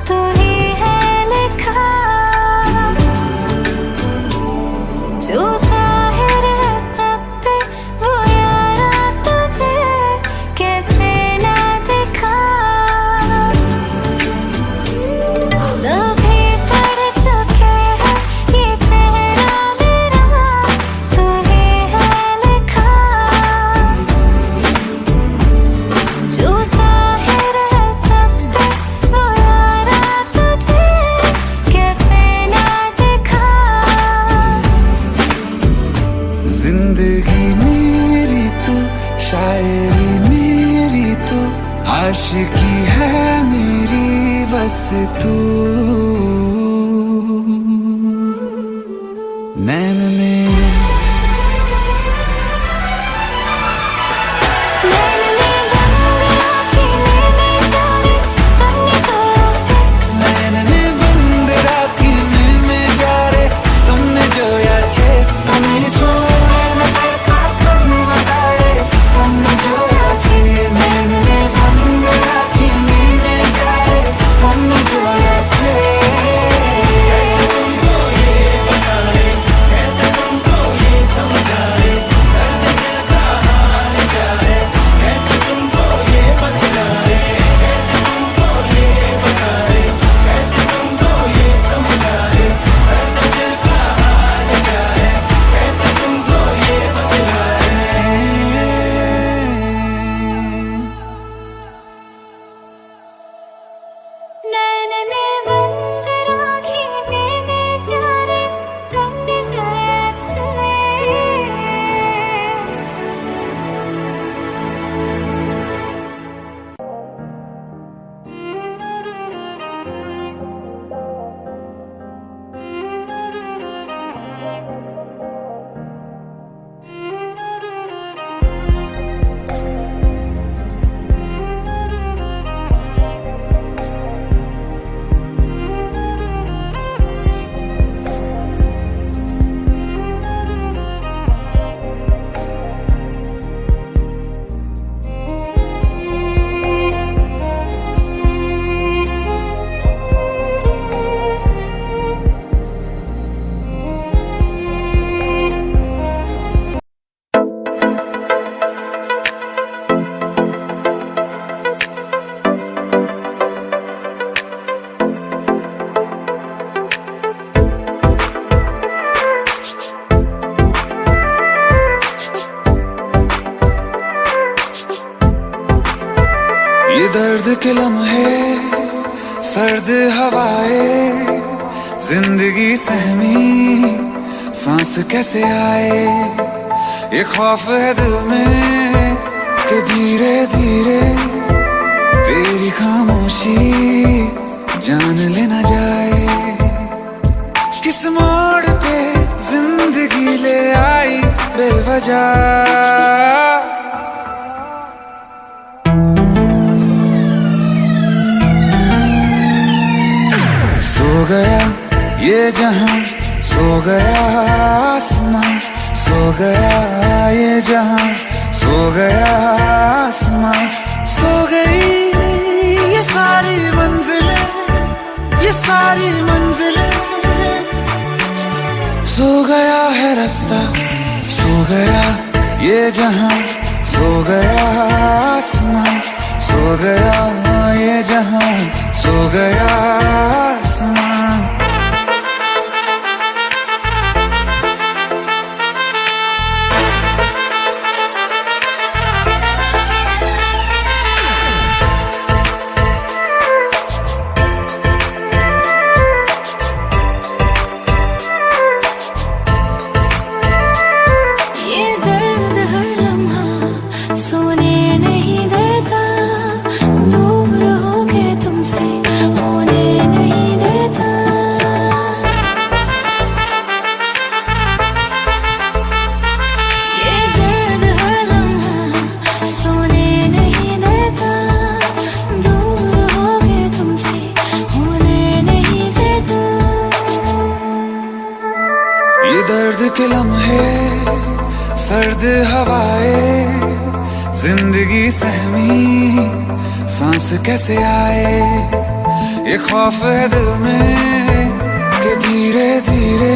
तू ही है लिखा। जो जाहिर है सब पे वो यारा तुझे कैसे ना दिखा। सभी पढ़ चुके हैं ये चेहरा मेरा, तू ही है लिखा। जो जाहिर है सब पे वो यारा तुझे कैसे ना दिखा। जिंदगी मेरी तू, शायरी मेरी तू, आशिकी है मेरी बस तू। नैन ने नैनने बंद राखी में जा रे, तुमने जो याचे तुम्हें छोड़े न देखा तुम बताए, तुमने जो याचे। नैनने बंद राखी में जा रे, तुमने जो याचे। कैसे तुमको ये बताए, कैसे तुमको ये समझाए, दर्द दिल का हाल क्या है, कैसे तुमको ये बतलाए, कैसे तुमको ये बताए, कैसे तुमको ये समझाए, दर्द दिल का हाल क्या है, कैसे तुमको ये बतलाए। नैनने बंद राखी में बेचारे तुमने जाया चले। ये दर्द के लम्हे, सर्द हवाएं, जिंदगी सहमी सांस कैसे आए। ये खौफ है दिल में कि धीरे धीरे तेरी खामोशी जान लेना जाए। किस मोड़ पे जिंदगी ले आई बेवजह, सो गया ये जहां, सो गया आसमां, सो गया ये जहां, सो गया आसमां, सो गई ये सारी मंजिलें, ये सारी मंजिलें। सो गया है रास्ता, सो गया ये जहां, सो गया आसमां, सो गया ये जहां, सो गया आसमां। ये दर्द के लम्हे, सर्द हवाएं, जिंदगी सहमी सांस कैसे आए। ये खौफ है दिल में कि धीरे धीरे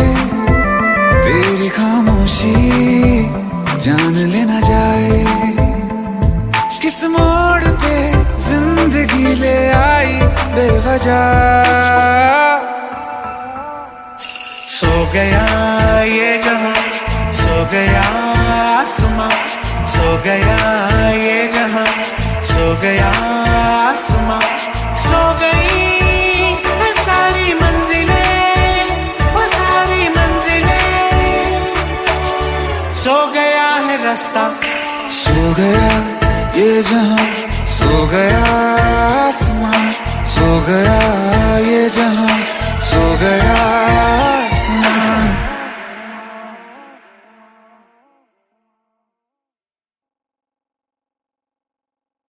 तेरी खामोशी जान लेना जाए। किस मोड़ पे जिंदगी ले आई बेवजह। सो गया ये जहां, सो गया आसमां, सो गया ये जहां, सो गया आसमां, सो गई वो सारी मंजिलें, वो सारी मंजिलें, सो गया है रास्ता। सो गया ये जहां, सो गया आसमां, सो गया ये जहां,